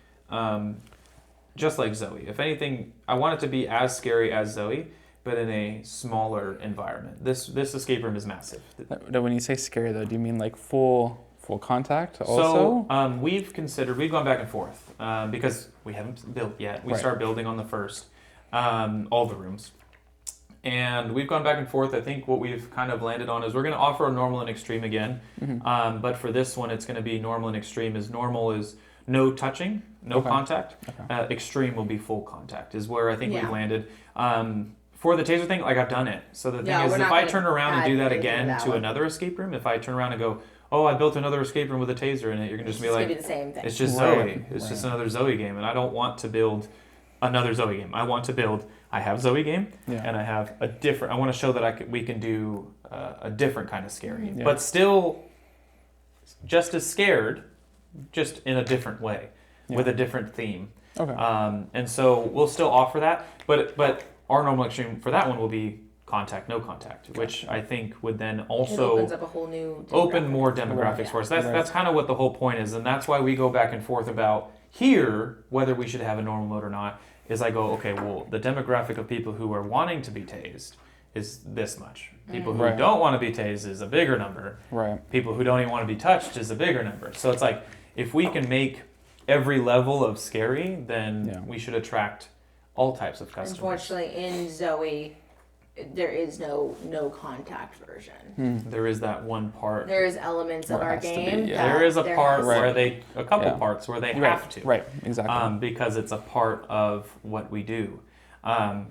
just like Zoe. If anything, I want it to be as scary as Zoe, but in a smaller environment. This escape room is massive. When you say scary though, do you mean like full contact also? So we've gone back and forth because we haven't built yet. We start building on the 1st. All the rooms. And we've gone back and forth. I think what we've kind of landed on is we're going to offer a normal and extreme again. But for this one, it's going to be normal and extreme. Normal is no touching, no contact. Okay. Extreme will be full contact is where I think we've landed. For the taser thing, like I've done it. So the thing is, if I turn around and do that again to another escape room, if I turn around and go, oh, I built another escape room with a taser in it, you're going to just be like, the same thing. It's just Zoe. It's just another Zoe game. And I don't want to build another Zoe game. I want to build. I have Zoe game, and I have a different. I want to show that we can do a different kind of scary, but still just as scared, just in a different way, with a different theme. Okay. And so we'll still offer that, but our normal extreme for that one will be contact, no contact, which I think would then also opens up a whole new open more demographics for us. That's kind of what the whole point is, and that's why we go back and forth about here whether we should have a normal mode or not. Is I go, okay, well, the demographic of people who are wanting to be tased is this much. People who don't want to be tased is a bigger number. Right. People who don't even want to be touched is a bigger number. So it's like, if we can make every level of scary, then we should attract all types of customers. Unfortunately, in Zoe, there is no contact version. There is that one part. There is elements of our game. There is a part where a couple parts where they have to. Right, exactly. Because it's a part of what we do,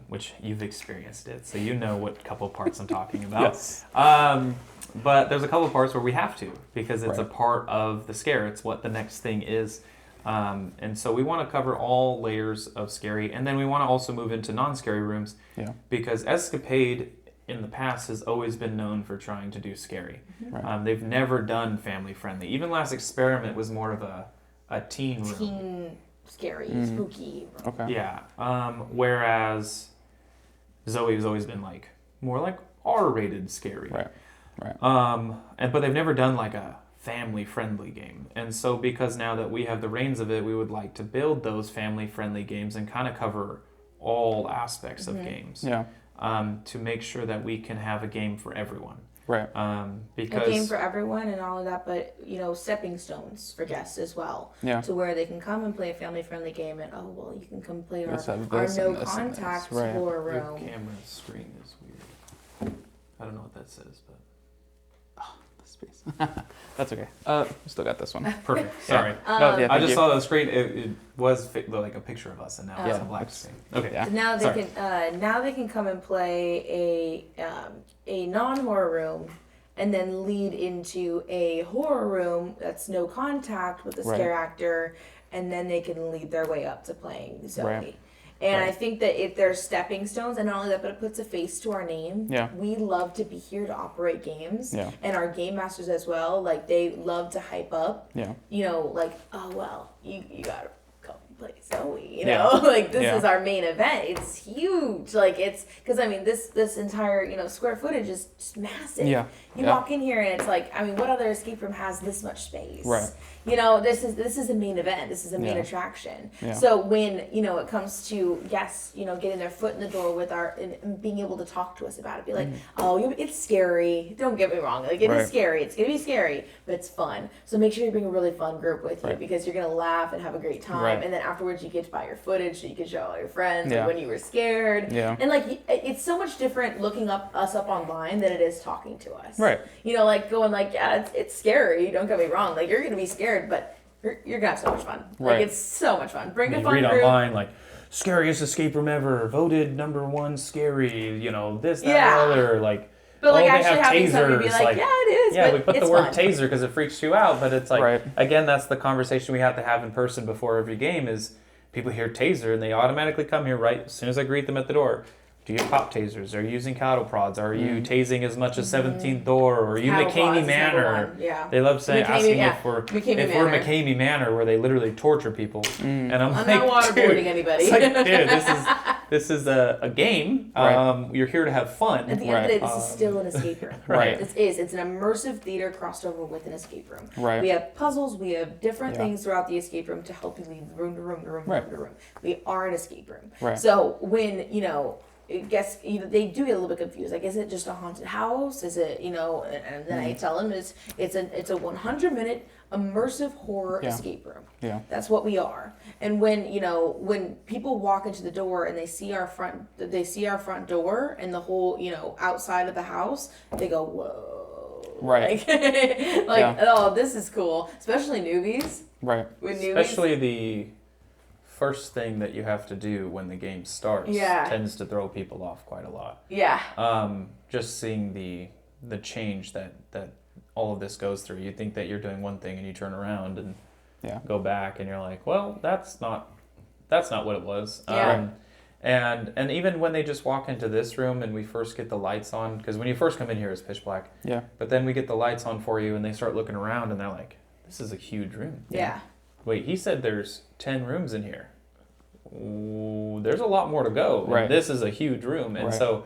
which you've experienced it, so you know what couple parts I'm talking about. Yes. But there's a couple parts where we have to, because it's a part of the scare. It's what the next thing is. And so we want to cover all layers of scary, and then we want to also move into non-scary rooms, because Escapade in the past has always been known for trying to do scary. Right. They've never done family friendly. Even Last Experiment was more of a teen room. Teen, scary, spooky. Okay. Yeah. Whereas Zoe has always been like more like R-rated scary. Right. Right. But they've never done like a family-friendly game. And so because now that we have the reins of it, we would like to build those family-friendly games and kind of cover all aspects of games. Yeah. To make sure that we can have a game for everyone. Right. Because A game for everyone and all of that, but stepping stones for guests as well. Yeah. To where they can come and play a family-friendly game, and you can come play our Let's have no this and this and contact this. Right. horror your room. camera screen is weird. I don't know what that says, but The space. That's okay. We still got this one. perfect. Sorry. No, yeah, I thank just you. saw the screen. It was like a picture of us, and now it's a black screen. Okay. Yeah. So now they Sorry. can come and play a non-horror room, and then lead into a horror room that's no contact with the Right. scare actor, and then they can lead their way up to playing Zoe. Right. And Right. I think that if there's stepping stones, and not only that, but it puts a face to our name. Yeah. We love to be here to operate games, Yeah. and our game masters as well. Like they love to hype up. Yeah. Like, oh well, you gotta come play Zoe. Yeah. Like this Yeah. is our main event. It's huge. Like it's because this entire square footage is just massive. Yeah. You Yeah. walk in here and it's like, what other escape room has this much space? Right. This is a main event. This is a main Yeah. attraction. Yeah. So when it comes to guests, getting their foot in the door with and being able to talk to us about it, be like, it's scary. Don't get me wrong. Like it Right. is scary. It's gonna be scary, but it's fun. So make sure you bring a really fun group with you Right. because you're gonna laugh and have a great time. Right. And then afterwards, you get to buy your footage so you can show all your friends Yeah. like, when you were scared. Yeah. And it's so much different looking us up online than it is talking to us. Right. Going it's scary. Don't get me wrong. Like you're gonna be scared, but you're gonna have so much fun. Like Right. it's so much fun. Bring a You fun read group. online like scariest escape room ever, voted #1 scary. This, that, Yeah. and the other. Like, But they actually have having somebody be tasers, like, yeah, it is. yeah, but we put it's the word fun. taser because it freaks you out, but it's like, Right. again, that's the conversation we have to have in person before every game is people hear taser and they automatically come here right as soon as I greet them at the door. Do you have pop tasers? Are you using cattle prods? Are you tasing as much as 17th door? Or are you Cattle prods McCamey is number Manor? one. Yeah. They love saying, McCamey, asking yeah. if we're McCamey we're Manor. McCamey Manor, where they literally torture people. And I'm I'm like, not waterboarding dude, anybody. it's like, dude, this is a game. Right. You're here to have fun. At the end of the day, this is still an escape room. Right. It's an immersive theater crossed over with an escape room. Right. We have puzzles, we have different Yeah. things throughout the escape room to help you leave room to room to room to Right. room to room. We are an escape room. Right. So when, guests, they do get a little bit confused. Like, is it just a haunted house? Is it, and then I tell them it's a 100-minute immersive horror Yeah. escape room. Yeah. That's what we are. And when people walk into the door and they see our front door and the whole, outside of the house, they go, whoa. Right. Like, oh, this is cool. Especially newbies. Right. When newbies. Especially the first thing that you have to do when the game starts tends to throw people off quite a lot. Yeah. Just seeing the change that all of this goes through. You think that you're doing one thing and you turn around and go back and you're like, well, that's not what it was. Yeah. And even when they just walk into this room and we first get the lights on, because when you first come in here it's pitch black. Yeah. But then we get the lights on for you and they start looking around and they're like, this is a huge room. Yeah. Wait, he said there's 10 rooms in here. Ooh, there's a lot more to go. Right. And this is a huge room. And Right. so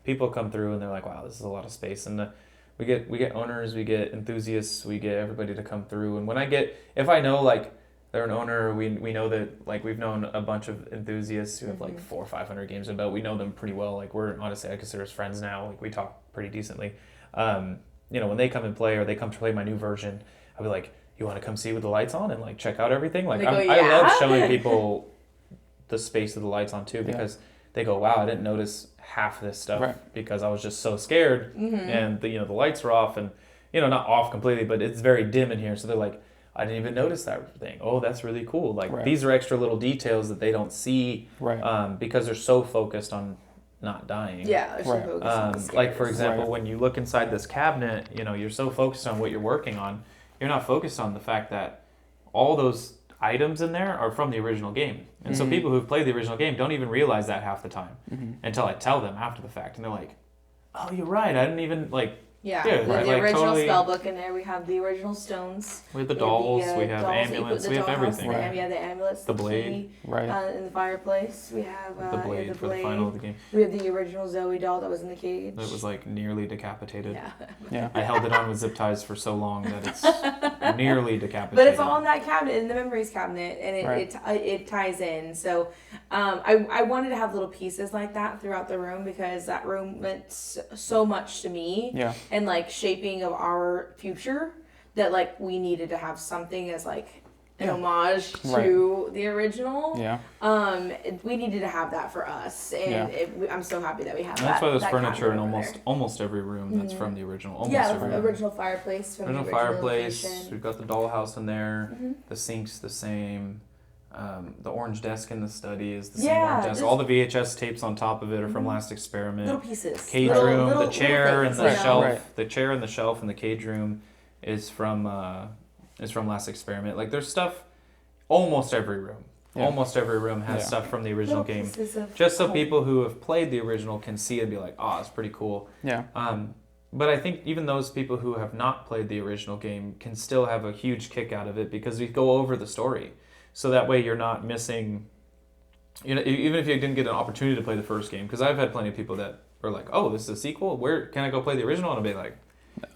people come through and they're like, wow, this is a lot of space. And we get owners, we get enthusiasts, we get everybody to come through. And if I know like they're an owner, we know that like we've known a bunch of enthusiasts who have like 400 or 500 games in belt. We know them pretty well. Like we're honestly, I consider us friends now. Like we talk pretty decently. When they come and play or they come to play my new version, I'll be like, you want to come see with the lights on and like check out everything? Like They go, I love "Yeah." showing people the space of the lights on too, because they go, wow, I didn't notice half this stuff because I was just so scared and the lights are off and not off completely, but it's very dim in here. So they're like, I didn't even notice that thing. Oh, that's really cool. Like these are extra little details that they don't see because they're so focused on not dying. Yeah. They're so focused on the Like for scares. example, when you look inside this cabinet, you're so focused on what you're working on, you're not focused on the fact that all those items in there are from the original game. And so people who've played the original game don't even realize that half the time until I tell them after the fact. And they're like, Oh, you're right. I didn't even Yeah, Dude, we have the like, original totally- spell book in there. We have the original stones. We have the dolls. We have dolls that you put in amulets. the We have dollhouse, everything. The amulets, The the blade. key, Right. in the fireplace. We have The blade the for the blade. final of the game. We have the original Zoe doll that was in the cage. It was like nearly decapitated. Yeah. Yeah. I held it on with zip ties for so long that it's nearly decapitated. But it's all in that cabinet, in the memories cabinet, and Right. it ties in. So I wanted to have little pieces like that throughout the room because that room meant so much to me. Yeah. And like shaping of our future that like we needed to have something as like an Yeah. homage to the original. Yeah. We needed to have that for us, and I'm so happy that we have And that. that's why there's that furniture in cabinet over there. almost every room that's from the original. Almost Yeah, every the room. original fireplace from Original the original fireplace. location. We've got the dollhouse in there. The sink's the same. The orange desk in the study is the same Yeah, orange desk. just- All the VHS tapes on top of it are from Last Experiment. Little pieces. Cage Little- room, little- the chair little and things, the you know? shelf. Right. The chair and the shelf in the cage room is from Last Experiment. Like there's stuff. Almost every room. Yeah. Almost every room has Yeah. stuff from the original Little game. pieces of Just so home. people who have played the original can see it and be like, oh, it's pretty cool. Yeah. But I think even those people who have not played the original game can still have a huge kick out of it because we go over the story. So that way you're not missing, even if you didn't get an opportunity to play the first game. Because I've had plenty of people that are like, oh, this is a sequel? Where can I go play the original? And I'll be like,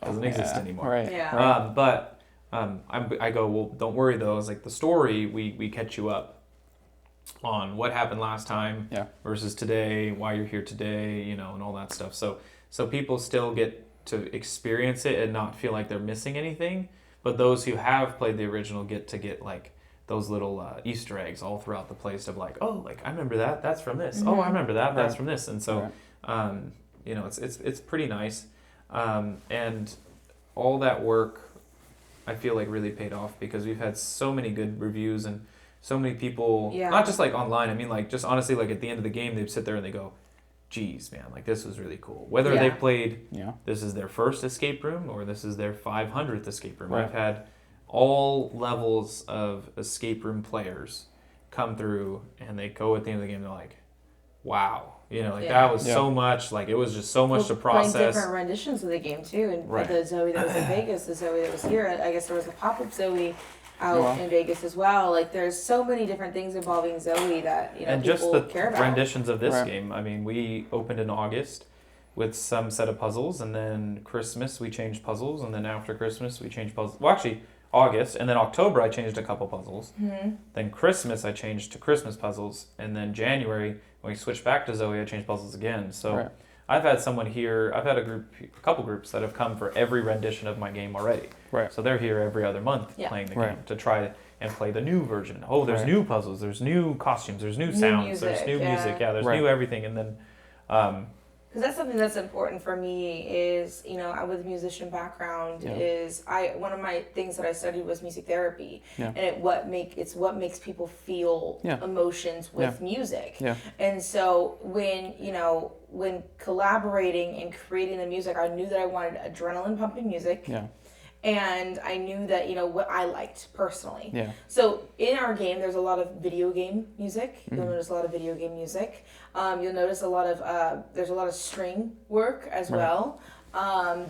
doesn't exist anymore. Right. Yeah. Right. I go, well, don't worry though. It's like the story, we catch you up on what happened last time versus today, why you're here today, and all that stuff. So people still get to experience it and not feel like they're missing anything. But those who have played the original get like those little Easter eggs all throughout the place of like, oh, like I remember that. That's from this. Oh, I remember that. That's from this. And so, it's pretty nice. And all that work, I feel like really paid off because we've had so many good reviews and so many people, not just like online. I mean, like just honestly, like at the end of the game, they'd sit there and they go, geez, man, like this was really cool. Whether they played, this is their first escape room or this is their 500th escape room. Right. I've had all levels of escape room players come through and they go at the end of the game, they're like, wow. That was so much, like it was just so much to Playing process. different renditions of the game too, and Right. the Zoe that was in Vegas, the Zoe that was here. I guess there was a pop-up Zoe out in Vegas as well. Like there's so many different things involving Zoe that and people just the care about. renditions of this Right. game. I mean, we opened in August with some set of puzzles, and then Christmas we changed puzzles, and then after Christmas we changed puzzles. Well, actually, August, and then October I changed a couple puzzles. Then Christmas I changed to Christmas puzzles, and then January when we switched back to Zoe I changed puzzles again. So Right. I've had someone here. I've had a couple groups that have come for every rendition of my game already. Right. So they're here every other month playing the game Right. to try and play the new version. Oh, there's Right. new puzzles, there's new costumes, there's new sounds, there's music, new music, there's Right. new everything, and then Because that's something that's important for me is, with a musician background is one of my things that I studied was music therapy. Yeah. And it's what makes people feel emotions with music. Yeah. And so when collaborating and creating the music, I knew that I wanted adrenaline pumping music. Yeah. And I knew that, what I liked personally. Yeah. So in our game, there's a lot of video game music. You'll notice a lot of video game music. You'll notice there's a lot of string work as well.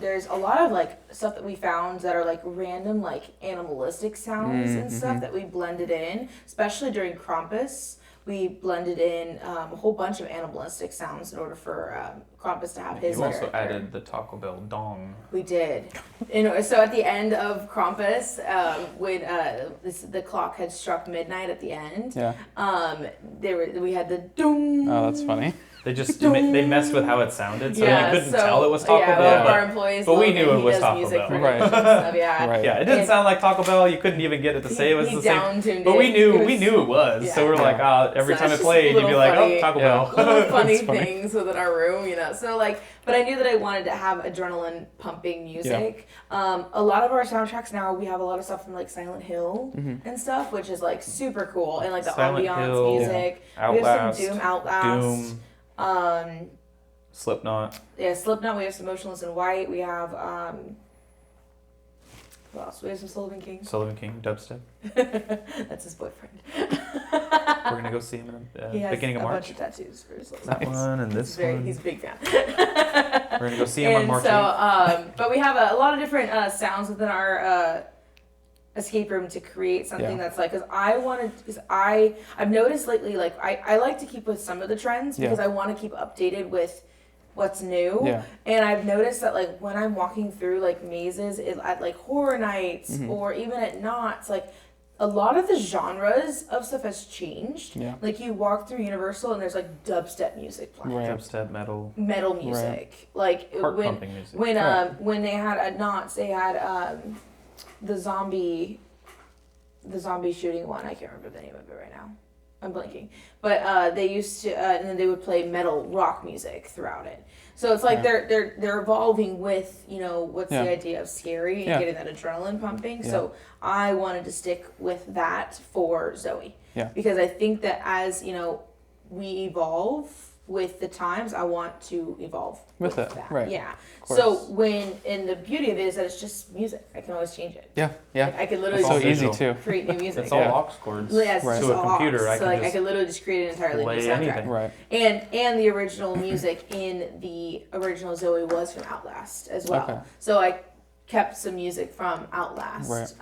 There's a lot of stuff that we found that are random animalistic sounds and stuff that we blended in, especially during Krampus. We blended in a whole bunch of animalistic sounds in order for Krampus to have his you also character. added the Taco Bell dong. We did. So at the end of Krampus, when the clock had struck midnight at the end, we had the dong. Oh, that's funny. They just they messed with how it sounded, so you couldn't so, tell it was Taco yeah, Bell. our employees but we love knew it He was does Taco music Bell. for Right. Christmas stuff, yeah. Right. Yeah, it didn't And sound like Taco Bell. You couldn't even get it to say it was he the same. down-tuned But it. we knew It it was. So we're like, every So time it's it just played, you'd be little like, funny- oh, Taco Yeah. Bell. Little funny That's funny. things within our room, So but I knew that I wanted to have adrenaline pumping music. A lot of our soundtracks now, we have a lot of stuff from Silent Hill and stuff, which is super cool, and the Silent ambiance Hill, music. Outlast, We have some Outlast. Doom, Slipknot. Yeah, Slipknot. We have some Motionless in White. We have Who else? We have some Sullivan King. Sullivan King, dubstep. That's his boyfriend. We're going to go see him in the beginning of March. He has a bunch of tattoos for his little That one and this one. He's a big fan. We're going to go see him on March 8th. But we have a lot of different sounds within our escape room to create something that's like, I've noticed lately, like, I like to keep with some of the trends because I want to keep updated with what's new. Yeah. And I've noticed that, like, when I'm walking through, like, mazes at, like, horror nights or even at knots, like, a lot of the genres of stuff has changed. Yeah. Like, you walk through Universal and there's, like, dubstep music playing. Right. Dubstep, metal Music. Like, heart-pumping music. When they had at knots, they had the zombie shooting one. I can't remember the name of it right now. I'm blanking. But they used to, and then they would play metal rock music throughout it. So it's like they're evolving with, you know, what's the idea of scary and getting that adrenaline pumping. Yeah. So I wanted to stick with that for Zoe. Yeah. Because I think that as, you know, we evolve with the times, I want to evolve with it. That. Right. Yeah. So and the beauty of it is that it's just music. I can always change it. Yeah. Yeah. Like I could literally so easy too. Create new music. It's all aux chords to a computer. So like I could literally just create an entirely new soundtrack. Right. And the original music in the original Zoe was from Outlast as well. Okay. So I kept some music from Outlast,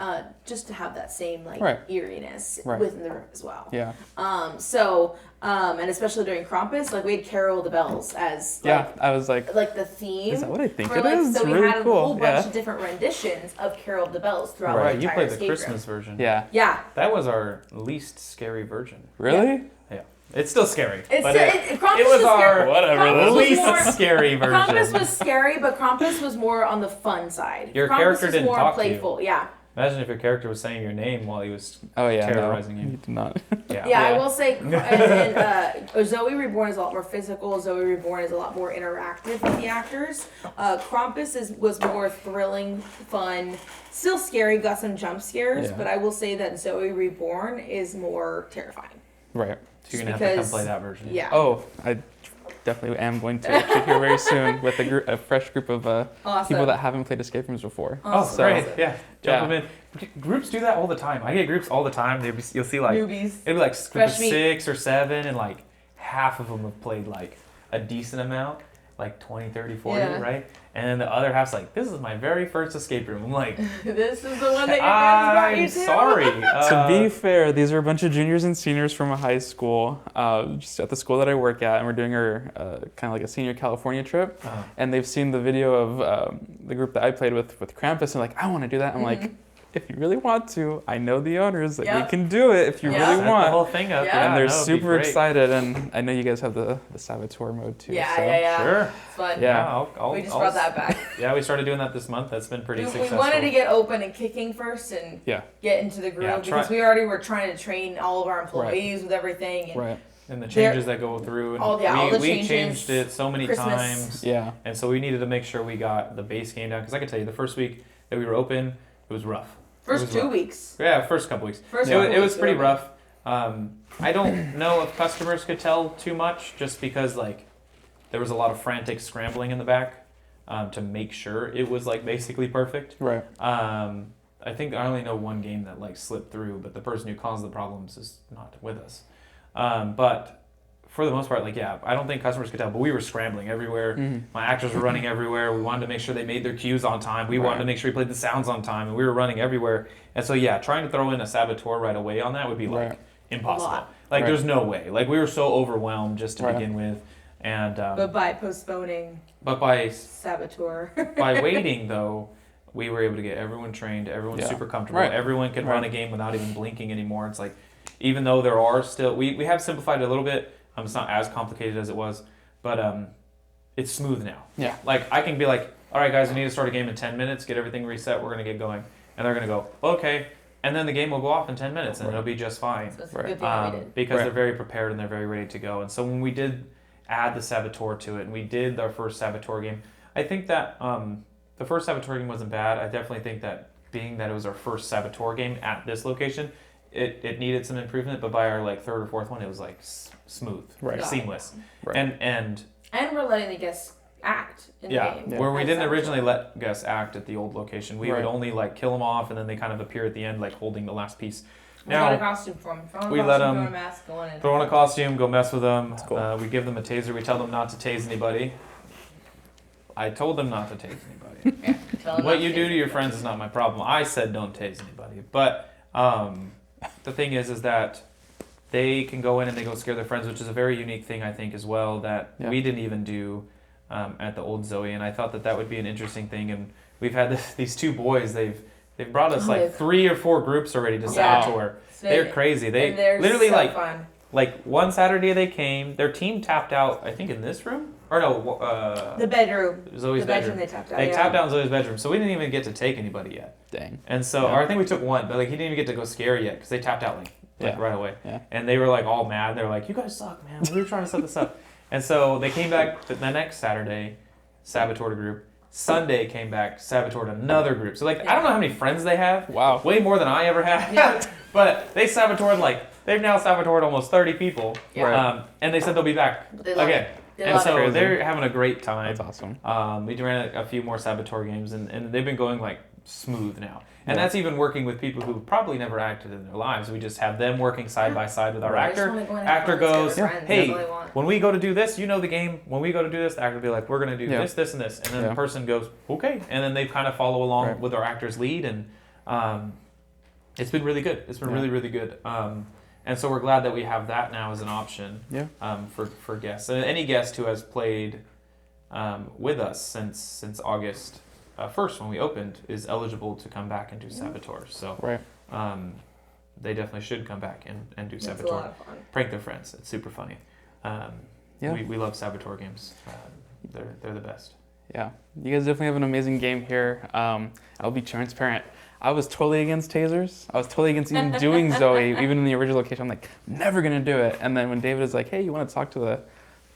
just to have that same eeriness within the room as well. Yeah. And especially during Krampus, like we had Carol of the Bells as I was like the theme. Is that what I think it is? So we really had a whole bunch of different renditions of Carol of the Bells throughout the entire you played the escape Christmas room. version. Yeah. That was our least scary version. Really? Yeah. It's still scary. It was our least scary version. Krampus was scary, but Krampus was more on the fun side. Your Krampus character was didn't more talk playful. to you. Yeah. Imagine if your character was saying your name while he was terrorizing you. He did not. I will say, Zoe Reborn is a lot more physical. Zoe Reborn is a lot more interactive with the actors. Krampus was more thrilling, fun, still scary, got some jump scares, but I will say that Zoe Reborn is more terrifying. Right. So you're going to have to come play that version. Yeah. Oh, I definitely am going to here very soon with a fresh group of people that haven't played escape rooms before. Awesome. Oh, great. Yeah. Jump them in. Groups do that all the time. I get groups all the time. You'll see like newbies. It'll be like group of 6 or 7 and like half of them have played like a decent amount, like 20, 30, 40, right? And then the other half's like, this is my very first escape room. I'm like, this is the one that your friends brought you to? I'm sorry. To be fair, these are a bunch of juniors and seniors from a high school, just at the school that I work at, and we're doing our kind of like a senior California trip. And they've seen the video of the group that I played with Krampus, and like, I want to do that. I'm like, if you really want to, I know the owners that we can do it if you really want. The whole thing up. And they're super excited, and I know you guys have the Saboteur mode too. Yeah. Sure. It's fun. Yeah. We just brought that back. Yeah, we started doing that this month. That's been pretty successful. We wanted to get open and kicking first and get into the groove because we already were trying to train all of our employees with everything. And and the changes that go through. And all the we changes, changed it so many Christmas. times. Yeah. And so we needed to make sure we got the base game down. Because I can tell you, the first week that we were open, it was rough. First 2 weeks. Yeah, first couple weeks. It was pretty rough. I don't know if customers could tell too much just because like there was a lot of frantic scrambling in the back to make sure it was like basically perfect. Right. I think I only know one game that like slipped through, but the person who caused the problems is not with us. But for the most part, like, I don't think customers could tell, but we were scrambling everywhere. My actors were running everywhere. We wanted to make sure they made their cues on time. We wanted to make sure we played the sounds on time, and we were running everywhere. And so, trying to throw in a Saboteur right away on that would be, like, impossible. Like, there's no way. Like, we were so overwhelmed just to begin with. And but by postponing Saboteur. By waiting, though, we were able to get everyone trained. Everyone's super comfortable. Everyone could run a game without even blinking anymore. It's like, even though there are still... We have simplified it a little bit. It's not as complicated as it was, but it's smooth now. Yeah. Like, I can be like, all right, guys, we need to start a game in 10 minutes, get everything reset, we're going to get going. And they're going to go, okay. And then the game will go off in 10 minutes, and it'll be just fine. So that's a good thing we did. Because they're very prepared and they're very ready to go. And so when we did add the Saboteur to it, and we did our first Saboteur game, I think that the first Saboteur game wasn't bad. I definitely think that being that it was our first Saboteur game at this location, it needed some improvement, but by our like 3rd or 4th one, it was like smooth, seamless, and we're letting the guests act in the game. Where we didn't originally let guests act at the old location. We would only like kill them off, and then they kind of appear at the end, like holding the last piece. Now, we got a costume for them. We let them throw a mask, go in. Throw on a costume, go mess with them. That's cool. We give them a taser. We tell them not to tase anybody. I told them not to tase anybody. What you do to your friends is not my problem. I said don't tase anybody. But the thing is that they can go in and they go scare their friends, which is a very unique thing, I think, as well, that we didn't even do at the old Zoe. And I thought that would be an interesting thing. And we've had these two boys. They've brought us like 3 or 4 groups already to Saboteur. They're crazy. They're literally so fun. Like one Saturday they came. Their team tapped out, I think, in this room. Or no, the bedroom. Zoe's bedroom. They tapped out. They tapped out in Zoe's bedroom, so we didn't even get to take anybody yet. Dang. And so, or I think we took one, but like he didn't even get to go scare yet because they tapped out like right away. Yeah. And they were like all mad. They were like, "You guys suck, man. We were trying to set this up." And so they came back the next Saturday, saboteured a group. Sunday came back, saboteured another group. So like I don't know how many friends they have. Wow. Way more than I ever had. Yeah. But they saboteured they've now saboteured almost 30 people. Yeah. Right. And they said they'll be back again. And so they're having a great time. That's awesome. We ran a few more Saboteur games, and they've been going like smooth now. And that's even working with people who probably never acted in their lives. We just have them working side by side with our actor. Actor goes, hey, when we go to do this, you know the game. When we go to do this, the actor will be like, we're going to do this, this, and this. And then the person goes, okay. And then they kind of follow along with our actor's lead. And it's been really good. It's been really, really good. And so we're glad that we have that now as an option for guests. And any guest who has played with us since August 1st when we opened is eligible to come back and do Saboteur. So they definitely should come back and do Saboteur. It's a lot of fun. Prank their friends. It's super funny. We love Saboteur games. They're the best. Yeah, you guys definitely have an amazing game here. I'll be transparent. I was totally against tasers. I was totally against even doing Zoe, even in the original location. I'm like, never gonna do it. And then when David is like, hey, you want to talk to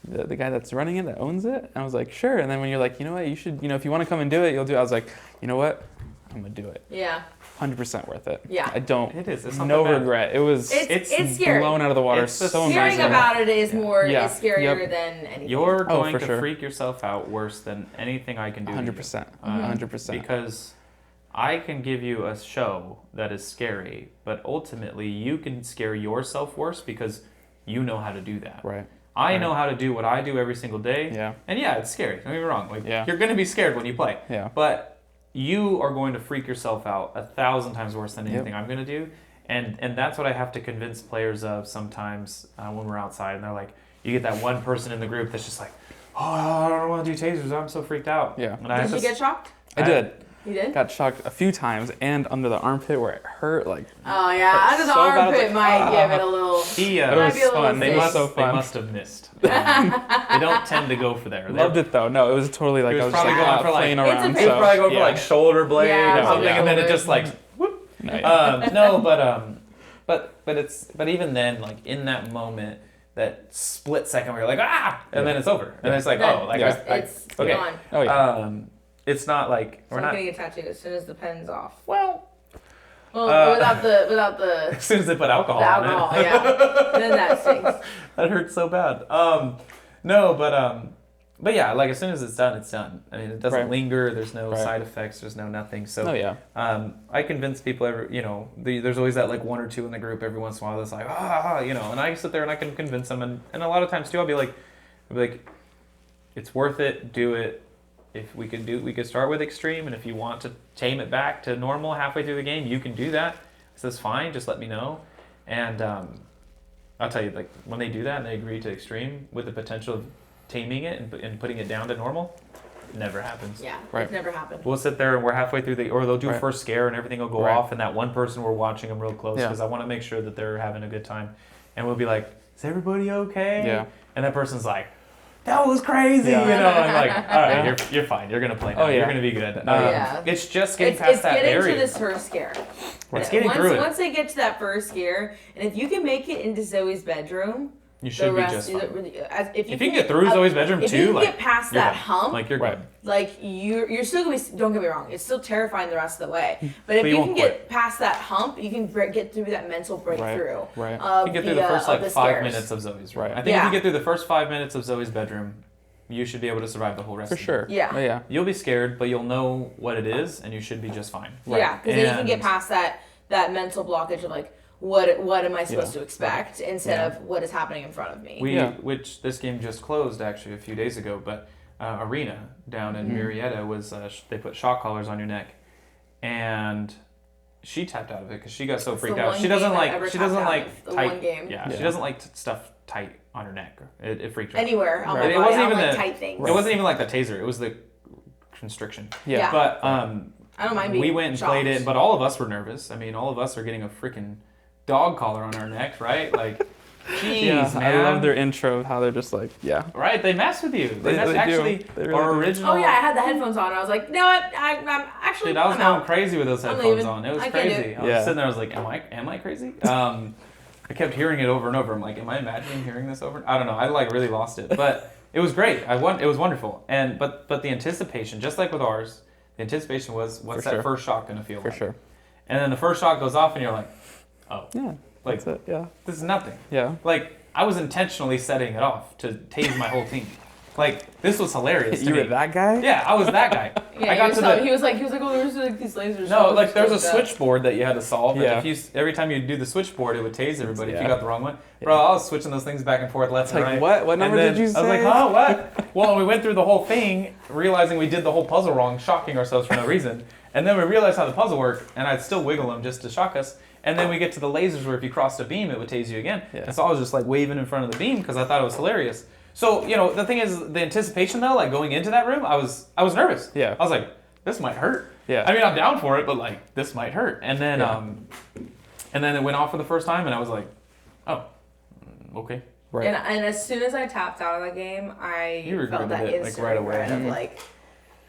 the guy that's running it, that owns it? And I was like, sure. And then when you're like, you know what, you should, if you want to come and do it, you'll do it. I was like, you know what, I'm gonna do it. Yeah. 100% worth it. Yeah. I don't. It is. It's no regret. It was. It's scary. Blown out of the water. It's so scaring amazing. about it is more is scarier than anything. You're going to freak yourself out worse than anything I can do. 100%. 100%. Because I can give you a show that is scary, but ultimately you can scare yourself worse because you know how to do that. Right. I know how to do what I do every single day. Yeah. And it's scary. Don't get me wrong. You're going to be scared when you play. Yeah. But you are going to freak yourself out 1,000 times worse than anything I'm going to do. And that's what I have to convince players of sometimes when we're outside. And they're like, you get that one person in the group that's just like, oh, I don't want to do tasers. I'm so freaked out. Yeah. Did you get shocked? I did. You did? Got shocked a few times and under the armpit where it hurt. Like. Oh yeah, under the armpit might give it a little. It was fun. They must have missed. They don't tend to go for there. Loved it though. No, it was totally like I was just like playing around. It's probably going for like shoulder blade or something, and then it just like whoop. No, but even then, like in that moment, that split second where you're like and then it's over, and it's like it's gone. Oh yeah. It's not like we're not getting a tattoo as soon as the pen's off. Well, without the. As soon as they put alcohol. The alcohol, on it. yeah. Then that stings. That hurts so bad. No, but yeah, like as soon as it's done, it's done. I mean, it doesn't linger. There's no side effects. There's no nothing. So I convince people there's always that like one or two in the group every once in a while that's like and I sit there and I can convince them and a lot of times too I'll be like, it's worth it. Do it. If we could start with extreme, and if you want to tame it back to normal halfway through the game, you can do that. So that's fine. Just let me know. And I'll tell you, like when they do that and they agree to extreme with the potential of taming it and putting it down to normal, it never happens. Yeah, it's never happened. We'll sit there and we're halfway through or they'll do first scare and everything will go off, and that one person we're watching them real close because I want to make sure that they're having a good time, and we'll be like, is everybody okay? Yeah. And that person's like, that was crazy, I'm like, all right, you're fine. You're gonna play now. You're gonna be good. It's just getting past that barrier. It's getting to this first scare. It's getting through it. Once they get to that first scare, and if you can make it into Zoe's bedroom, you should be just fine. If you can get through Zoe's bedroom if too, you can get past that hump, like you're good. Like you're still gonna be. Don't get me wrong, it's still terrifying the rest of the way. But if you can get past that hump, you can get through that mental breakthrough. Right. You can get through the first 5 minutes of Zoe's. Right. I think if you get through the first 5 minutes of Zoe's bedroom, you should be able to survive the whole rest For of the sure. day. Yeah. Oh, yeah. You'll be scared, but you'll know what it is, and you should be just fine. Yeah, because then you can get past that mental blockage of like, what am I supposed to expect instead of what is happening in front of me. Which this game just closed actually a few days ago, but Arena down in Murrieta was they put shock collars on your neck, and she tapped out of it because she got so freaked out. She doesn't like tight. Yeah, she doesn't like stuff tight on her neck. It freaked her out. Anywhere on my It body, wasn't I don't even like the tight things. It wasn't even like the taser. It was the constriction. Yeah. But I don't mind being we went and shocked. played it, but all of us were nervous. I mean, all of us are getting a freaking dog collar on our neck, right? Like, jeez, man. I love their intro of how they're just like, Right, they mess with you. They do. actually, They really our do. original. Oh yeah, I had the headphones on. I was like, no, I'm actually. Dude, I was I'm going out. crazy with those I'm headphones leaving. on. It was I can't do crazy. it. I was sitting there. I was like, am I crazy? I kept hearing it over and over. I'm like, am I imagining hearing this over? I don't know. I like really lost it, but it was great. It was wonderful. And but the anticipation, just like with ours, the anticipation was, what's that first shock gonna feel like? For sure. And then the first shock goes off, and you're like, oh, Yeah. like That's it. Yeah. this is nothing. Yeah. Like, I was intentionally setting it off to tase my whole team. Like, this was hilarious to You me. were that guy? Yeah, I was that guy. Yeah, I got to the... he was like, oh, there's like these lasers. No, like, there's a switchboard that you had to solve. Yeah. And every time you do the switchboard, it would tase everybody if you Yeah. got the wrong one. Bro, I was switching those things back and forth left and Like, right. what number And then did you say? I was like, huh, what? Well, we went through the whole thing, realizing we did the whole puzzle wrong, shocking ourselves for no reason. And then we realized how the puzzle worked, and I'd still wiggle them just to shock us. And then we get to the lasers where if you crossed a beam, it would tase you again. Yeah. And so I was just like waving in front of the beam because I thought it was hilarious. So, the thing is, the anticipation though, like going into that room, I was nervous. Yeah. I was like, this might hurt. Yeah. I mean, I'm down for it, but like, this might hurt. And then, and then it went off for the first time, and I was like, oh, okay. Right. And as soon as I tapped out of the game, You felt that regretted it, like, instant right away. regret of like,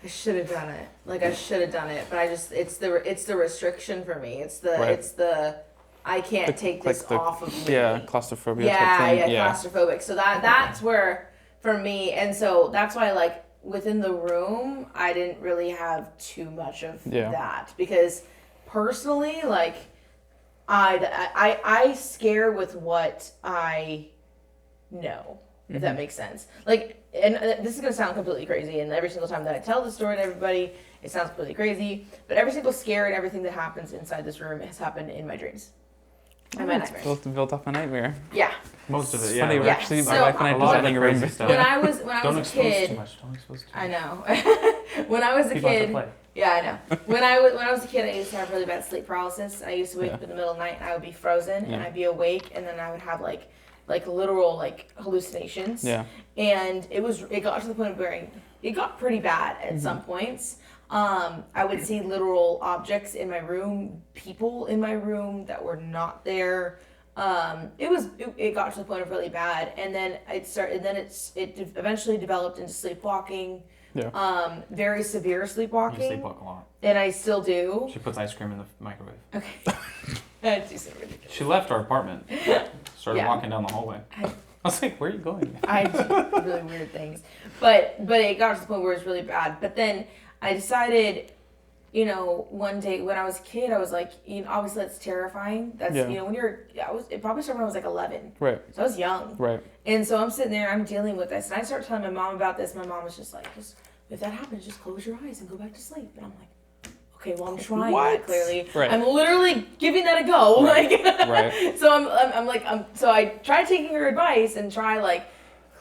I should have done it. Like I should have done it, but it's the restriction for me. It's the I can't take this off of me. Yeah, claustrophobia. Yeah, claustrophobic. So that's where for me, and so that's why like within the room, I didn't really have too much of that because personally, like I scare with what I know. If that makes sense. Like, and this is going to sound completely crazy, and every single time that I tell the story to everybody, it sounds completely crazy, but every single scare and everything that happens inside this room has happened in my dreams. And my nightmares. Built off a nightmare. Yeah. Most of it, It's yeah. funny, we're Yeah. actually, So- my wife and I A lot of designing the a room. crazy stuff. When I was Don't a expose kid, too much. Don't expose too much. I know. When I was a People have to kid, play. yeah, I know. When I was a kid, I used to have really bad sleep paralysis. I used to wake up in the middle of the night and I would be frozen and I'd be awake, and then I would have like literal like hallucinations. Yeah. And it got to the point where it got pretty bad at some points. I would see literal objects in my room, people in my room that were not there. It got to the point of really bad, and then it eventually developed into sleepwalking. Yeah. Very severe sleepwalking. You sleepwalk a lot. And I still do. She puts ice cream in the microwave. Okay. That's just ridiculous. She left our apartment. Started Yeah. walking down the hallway. I was like, where are you going? I do really weird things. But it got to the point where it was really bad. But then I decided, one day when I was a kid, I was like, obviously that's terrifying. That's, when it probably started when I was like 11. Right. So I was young. Right. And so I'm sitting there, I'm dealing with this. And I start telling my mom about this. My mom was just like, if that happens, just close your eyes and go back to sleep. And I'm like, okay, well, I'm trying that clearly. Right. I'm literally giving that a go. Right. Like, Right. So so I tried taking her advice and try like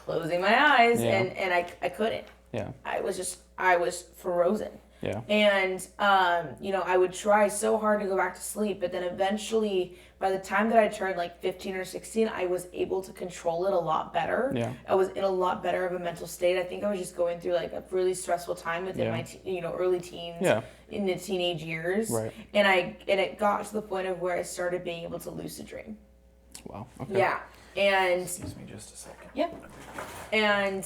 closing my eyes, Yeah. and I couldn't. Yeah. I was frozen. Yeah. And, I would try so hard to go back to sleep, but then eventually, by the time that I turned like 15 or 16, I was able to control it a lot better. Yeah. I was in a lot better of a mental state. I think I was just going through like a really stressful time within my, early teens, in the teenage years. Right. And it got to the point of where I started being able to lucid dream. Wow. Okay. Yeah. And Excuse me just a second. Yep. And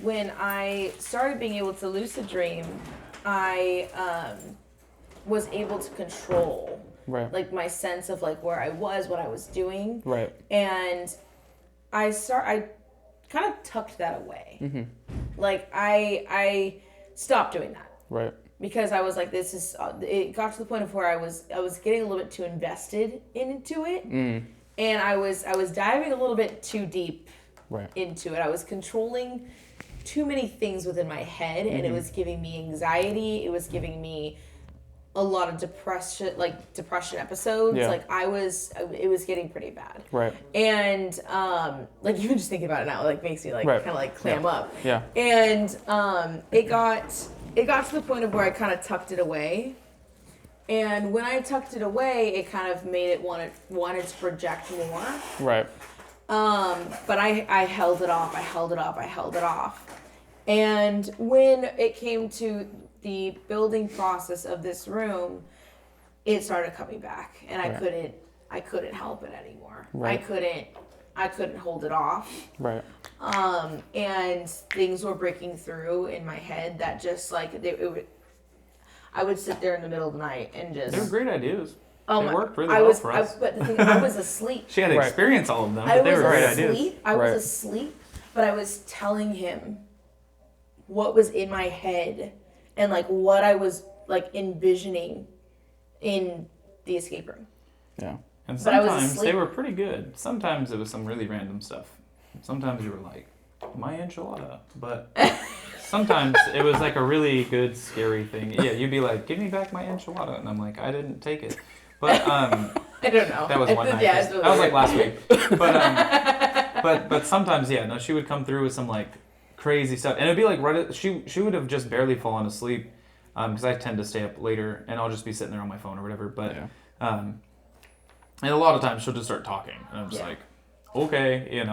when I started being able to lucid dream, I was able to control like my sense of like where I was, what I was doing. Right. And I kind of tucked that away. Mm-hmm. Like I stopped doing that. Right. Because I was like, it got to the point of where I was getting a little bit too invested into it. And I was diving a little bit too deep into it. I was controlling too many things within my head, and it was giving me anxiety. It was giving me a lot of depression episodes. Yeah. Like it was getting pretty bad. Right. And like even just thinking about it now, like makes me like kind of like clam up. Yeah. And it got to the point of where I kind of tucked it away. And when I tucked it away, it kind of made it wanted to project more. Right. But I held it off. I held it off. And when it came to the building process of this room, it started coming back, and I couldn't help it anymore. Right. I couldn't hold it off. Right. And things were breaking through in my head that just like I would sit there in the middle of the night and just. They were great ideas. Oh they my, worked really well for us. But the thing, I was asleep. She had to experience all of them, but they were great ideas. I was asleep, but I was telling him what was in my head and like what I was like envisioning in the escape room. Yeah. And sometimes they were pretty good. Sometimes it was some really random stuff. Sometimes you were like, my enchilada. But sometimes it was like a really good, scary thing. Yeah, you'd be like, give me back my enchilada. And I'm like, I didn't take it. But I don't know. That was one night. Yeah, that was like last week. But sometimes, she would come through with some like crazy stuff. And it'd be like she would have just barely fallen asleep. Because I tend to stay up later and I'll just be sitting there on my phone or whatever. But and a lot of times she'll just start talking. And I'm just like, okay,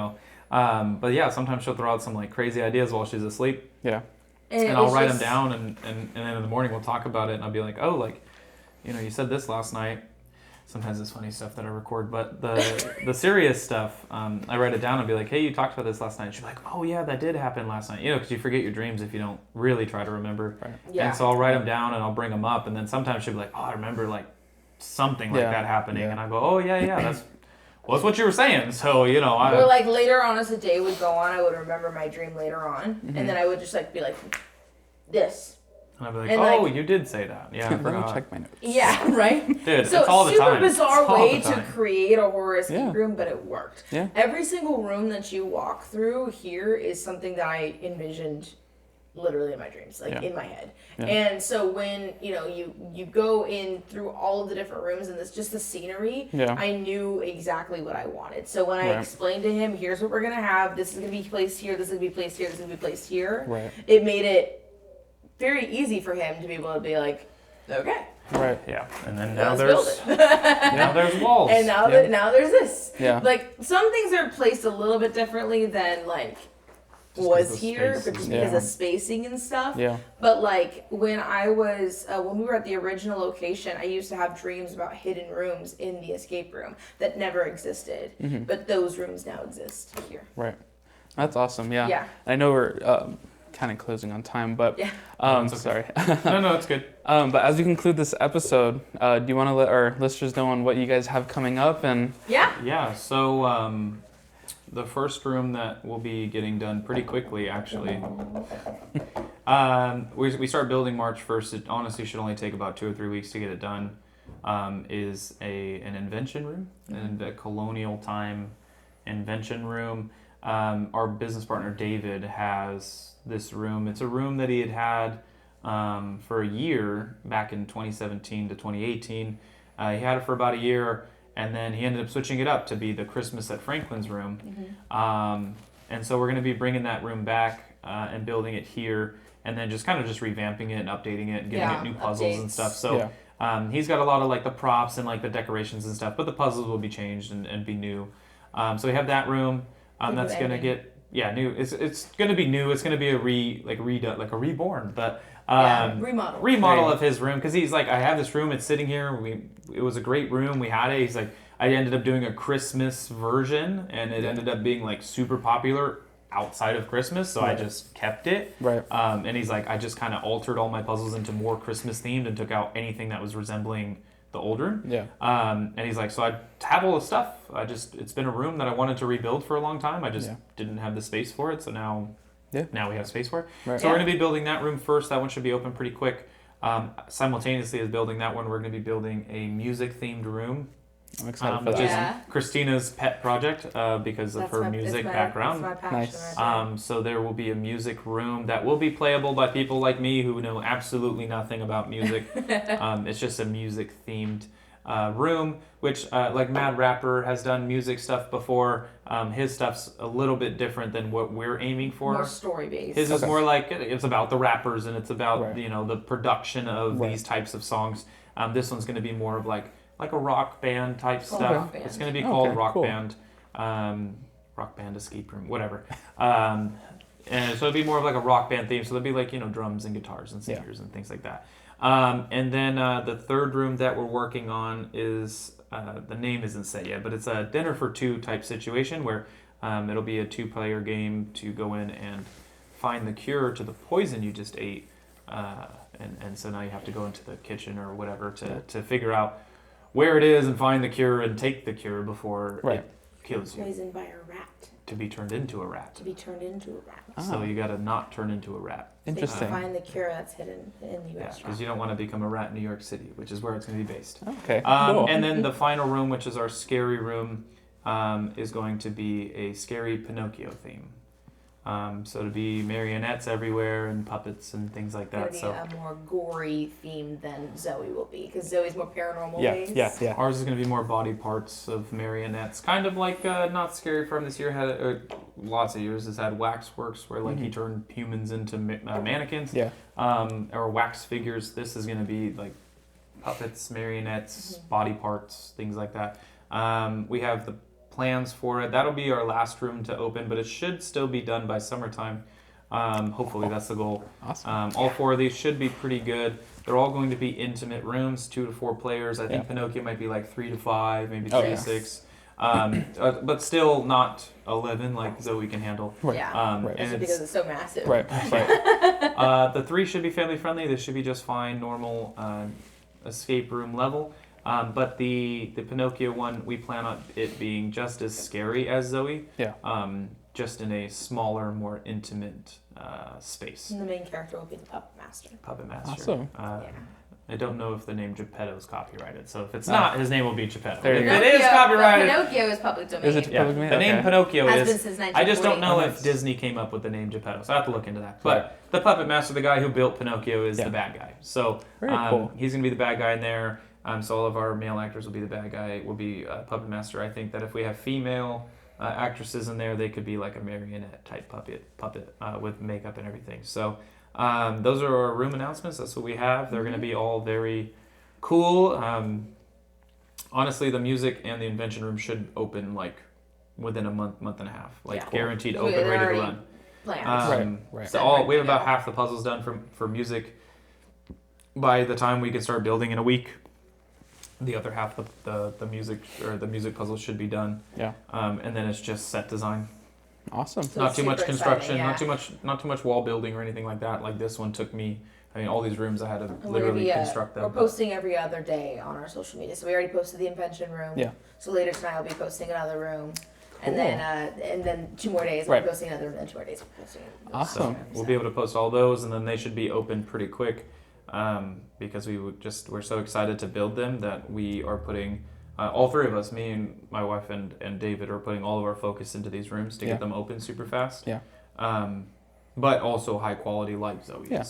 But yeah, sometimes she'll throw out some like crazy ideas while she's asleep. Yeah. And I'll write them down and then in the morning we'll talk about it and I'll be like, oh, like, you said this last night. Sometimes it's funny stuff that I record, but the serious stuff, I write it down and be like, hey, you talked about this last night. And she'll be like, oh yeah, that did happen last night. Because you forget your dreams if you don't really try to remember. Right. Yeah. And so I'll write them down and I'll bring them up. And then sometimes she'll be like, oh, I remember like something like that happening. Yeah. And I go, oh yeah, that's what you were saying. So, Or like later on as the day would go on, I would remember my dream later on. Mm-hmm. And then I would just like be like, this. And I'd be like, oh, you did say that. Yeah, let me check my notes. Yeah, right? Dude, so it's all the time. Super bizarre way to create a horror escape room, but it worked. Yeah. Every single room that you walk through here is something that I envisioned literally in my dreams, like in my head. Yeah. And so when, you go in through all of the different rooms and just the scenery, I knew exactly what I wanted. So when I explained to him, here's what we're going to have, this is going to be placed here, this is going to be placed here, this is going to be placed here, it made it very easy for him to be able to be like, okay. Right. Yeah. And then now there's walls. And now there's this. Yeah. Like some things are placed a little bit differently than like was here, but just because of spacing and stuff. Yeah. But like when I was when we were at the original location, I used to have dreams about hidden rooms in the escape room that never existed. Mm-hmm. But those rooms now exist here. Right. That's awesome. Yeah. Yeah. I know we're kind of closing on time, but sorry. No, it's good. But as we conclude this episode, do you want to let our listeners know on what you guys have coming up? And yeah. So the first room that will be getting done pretty quickly, actually. We start building March 1st. It honestly should only take about 2 or 3 weeks to get it done. Is an invention room, and a colonial time invention room. Our business partner David has this room. It's a room that he had for a year back in 2017 to 2018. He had it for about a year, and then he ended up switching it up to be the Christmas at Franklin's room. Mm-hmm. And so we're going to be bringing that room back and building it here, and then just revamping it and updating it and giving it new puzzles and stuff. So he's got a lot of like the props and like the decorations and stuff, but the puzzles will be changed and be new. So we have that room. That's gonna get new. It's gonna be new. It's gonna be a reborn, but remodel of his room, because he's like, I have this room. It's sitting here. It was a great room. We had it. He's like, I ended up doing a Christmas version, and it ended up being like super popular outside of Christmas. So I just kept it. Right. And he's like, I just kind of altered all my puzzles into more Christmas themed and took out anything that was resembling the old room. Yeah. And he's like, so I have all the stuff. It's been a room that I wanted to rebuild for a long time. I just didn't have the space for it. So now we have space for it. Right. So we're going to be building that room first. That one should be open pretty quick. Simultaneously as building that one, we're going to be building a music themed room I'm excited for which that. is Christina's pet project because of her music background. That's my passion Nice. right there. So there will be a music room that will be playable by people like me who know absolutely nothing about music. It's just a music themed room, which like Mad Rapper has done music stuff before. His stuff's a little bit different than what we're aiming for. More story based. His is more like it's about the rappers and it's about Right. the production of Right. these types of songs. This one's going to be more of like a rock band type Called stuff. Rock Band. It's going to be called Rock cool. Band, Rock Band Escape Room, whatever. And so it'd be more of like a rock band theme. So there'd be like drums and guitars and singers and things like that. And then the third room that we're working on is the name isn't set yet, but it's a dinner for two type situation where it'll be a 2-player game to go in and find the cure to the poison you just ate. And so now you have to go into the kitchen or whatever to figure out where it is and find the cure and take the cure before it kills you. Poisoned by a rat. To be turned into a rat. To be turned into a rat. So you got to not turn into a rat. Interesting. Find the cure that's hidden in the Yeah, restaurant. because you don't want to become a rat in New York City, which is where it's going to be based. Okay. Cool. And then the final room, which is our scary room, is going to be a scary Pinocchio theme. So it'll be marionettes everywhere and puppets and things like that. It's So going to be a more gory theme than Zoe will be, because Zoe's more paranormal Yeah. based. Yeah. ours is going to be more body parts of marionettes, kind of like Not Scary Farm this year had lots of years has had Waxworks where like he turned humans into mannequins. Yeah. Or wax figures. This is going to be like puppets, marionettes, body parts, things like that. We have the plans for it. That'll be our last room to open, but it should still be done by summertime. Hopefully that's the goal. Awesome. All 4 of these should be pretty good. They're all going to be intimate rooms, 2 to 4 players. I think Pinocchio might be like 3 to 5, maybe 3 to 6. But still not 11 like Zoe can handle. Right. Yeah. Right. Just because it's so massive. Right. Right. The 3 should be family friendly. They should be just fine, normal escape room level. But the Pinocchio one, we plan on it being just as scary as Zoe. Yeah. Just in a smaller, more intimate space. And the main character will be the puppet master. Puppet Master. Awesome. I don't know if the name Geppetto is copyrighted, so if it's not, his name will be Geppetto. There you If go. it is copyrighted, Pinocchio is public domain. Is it yeah, public domain? the name Okay. Pinocchio Has been is. since I just don't know 1948. if Disney came up with the name Geppetto, so I have to look into that. But the Puppet Master, the guy who built Pinocchio, is the bad guy. So Very cool. he's gonna be the bad guy in there. So all of our male actors will be the bad guy. Will be Puppet Master. I think that if we have female actresses in there, they could be like a marionette type puppet with makeup and everything. So those are our room announcements. That's what we have. They're going to be all very cool. Honestly, the music and the invention room should open like within a month and a half. Like guaranteed open, They're ready to already run. planned. Right. So we have about half the puzzles done for music. By the time we can start building in a week, the other half of the music or the music puzzle should be done. Yeah. And then it's just set design. Awesome. So Not it's too much super construction, exciting, not too much wall building or anything like that. Like this one took me. I mean, all these rooms I had to And we're literally gonna be, construct them. We're posting every other day on our social media. So we already posted the invention room. Yeah. So later tonight I'll be posting another room. And then 2 more days I'll Right. be posting another room, and 2 more days we're posting another room. Awesome. We'll be able to post all those, and then they should be open pretty quick, because we're so excited to build them that we are putting all 3 of us, me and my wife and David, are putting all of our focus into these rooms to get them open super fast. Yeah. But also high quality like Zoe's. Yeah.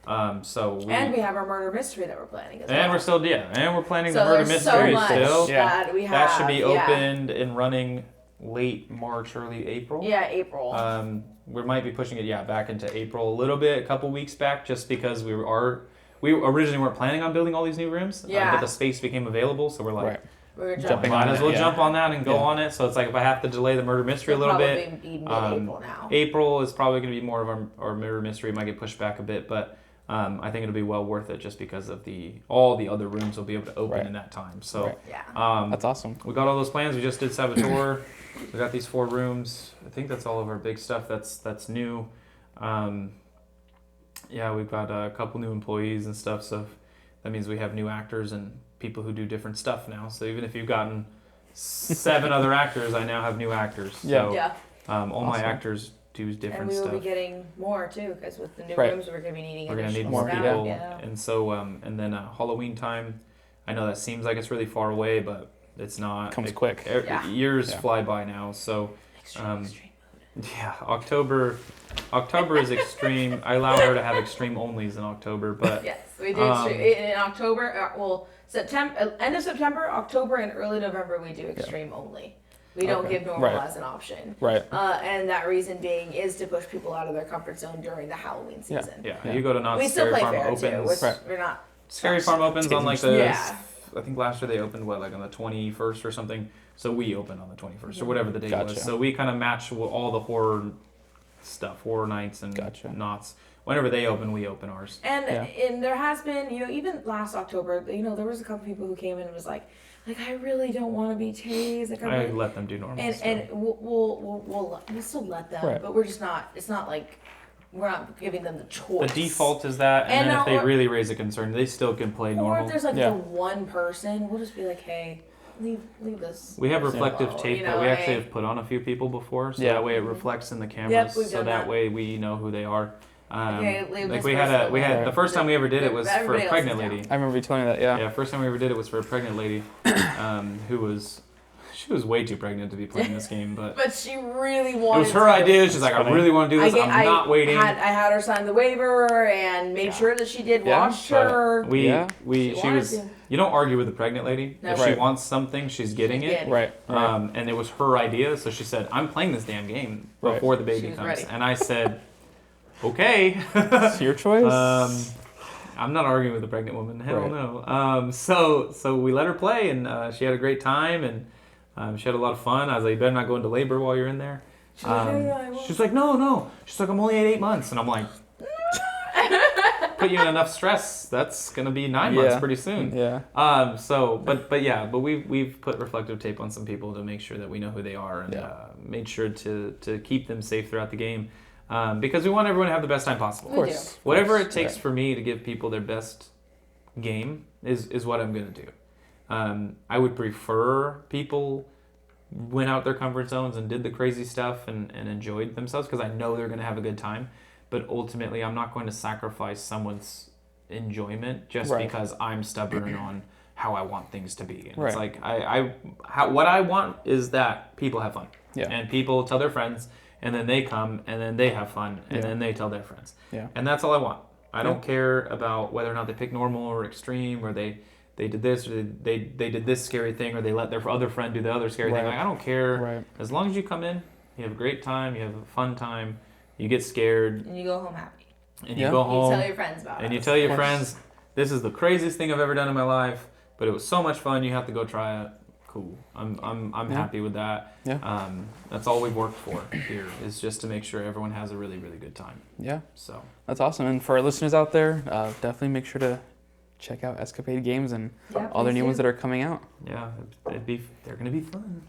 And we have our murder mystery that we're planning as well. And we're still and we're planning so the murder there's so mystery much still. that we have. That should be yeah. opened and running late March, early April. Yeah, April. We might be pushing it back into April a little bit, a couple weeks back, just because we originally weren't planning on building all these new rooms. Yeah. But the space became available, so we're like, we're jumping might on as it, well yeah. jump on that and go on it. So it's like if I have to delay the murder mystery a little bit. Be mid-April now. April is probably going to be more of our murder mystery. It might get pushed back a bit, but I think it'll be well worth it just because of all the other rooms will be able to open in that time. So Yeah. That's awesome. we got all those plans. We just did Saboteur. We got these 4 rooms. I think that's all of our big stuff that's new. We've got a couple new employees and stuff, so that means we have new actors and people who do different stuff now. So even if you've gotten 7 other actors, I now have new actors. Yeah. So, Yeah. all my actors do different And we will stuff. be getting more too, because with the new Right. rooms we're going to be needing We're gonna need additional more staff. people, Yeah. and so and then Halloween time. I know that seems like it's really far away, but It's not. Comes quick. Years fly by now. So, Extreme yeah, October is extreme. I allow her to have extreme onlys in October, but yes, we do extreme in October. September, end of September, October, and early November we do extreme only. We don't give normal as an option. Right. And that reason being is to push people out of their comfort zone during the Halloween season. Yeah. You go to Knott's We still Scary play Farm fair opens. too, which we're not. Scary Farm opens on like the. Yeah. I think last year they opened on the 21st or something. So we opened on the 21st or whatever the date was. So we kind of match all the horror stuff, horror nights and Knott's. Whenever they open, we open ours. And there has been, even last October, there was a couple people who came in and was like I really don't want to be tased. I let them do normal stuff. And we'll still let them, but we're just not. It's not like we're not giving them the choice. The default is that, and then if they really raise a concern, they still can play normal. Or if there's the one person, we'll just be like, hey, leave this. We have reflective tape that we actually have put on a few people before, so that way it reflects in the cameras, so that way we know who they are. We had the first time we ever did it was for a pregnant lady. I remember you telling me that. Yeah. First time we ever did it was for a pregnant lady, she was way too pregnant to be playing this game, but she really wanted. It was her idea. She's like, I really want to do this. I'm not waiting. I had her sign the waiver and made sure that she did watch her. She was. You don't argue with a pregnant lady. No. If she wants something, she's getting it. Right. And it was her idea, so she said, I'm playing this damn game before the baby comes. Ready. And I said, okay. It's your choice. I'm not arguing with a pregnant woman. Hell no. So we let her play, and she had a great time, and she had a lot of fun. I was like, you better not go into labor while you're in there. She's like, no. She's like, I'm only at 8 months. And I'm like, put you in enough stress. That's going to be 9 months pretty soon. Yeah. But we've put reflective tape on some people to make sure that we know who they are and made sure to keep them safe throughout the game. Because we want everyone to have the best time possible. Of course. Whatever it takes for me to give people their best game is what I'm going to do. I would prefer people went out their comfort zones and did the crazy stuff and enjoyed themselves because I know they're going to have a good time. But ultimately, I'm not going to sacrifice someone's enjoyment just because I'm stubborn on how I want things to be. And it's like what I want is that people have fun. Yeah. And people tell their friends, and then they come, and then they have fun, and then they tell their friends. Yeah. And that's all I want. I don't care about whether or not they pick normal or extreme, or they did this, or they did this scary thing, or they let their other friend do the other scary thing. Like, I don't care. Right. As long as you come in, you have a great time, you have a fun time, you get scared. And you go home happy. And you go home. You tell your friends about it. And you tell your friends, this is the craziest thing I've ever done in my life, but it was so much fun, you have to go try it. Cool. I'm happy with that. Yeah. That's all we've worked for here, is just to make sure everyone has a really, really good time. Yeah. So that's awesome. And for our listeners out there, definitely make sure to check out Escapade Games and all their new ones that are coming out. Yeah, they're gonna be fun.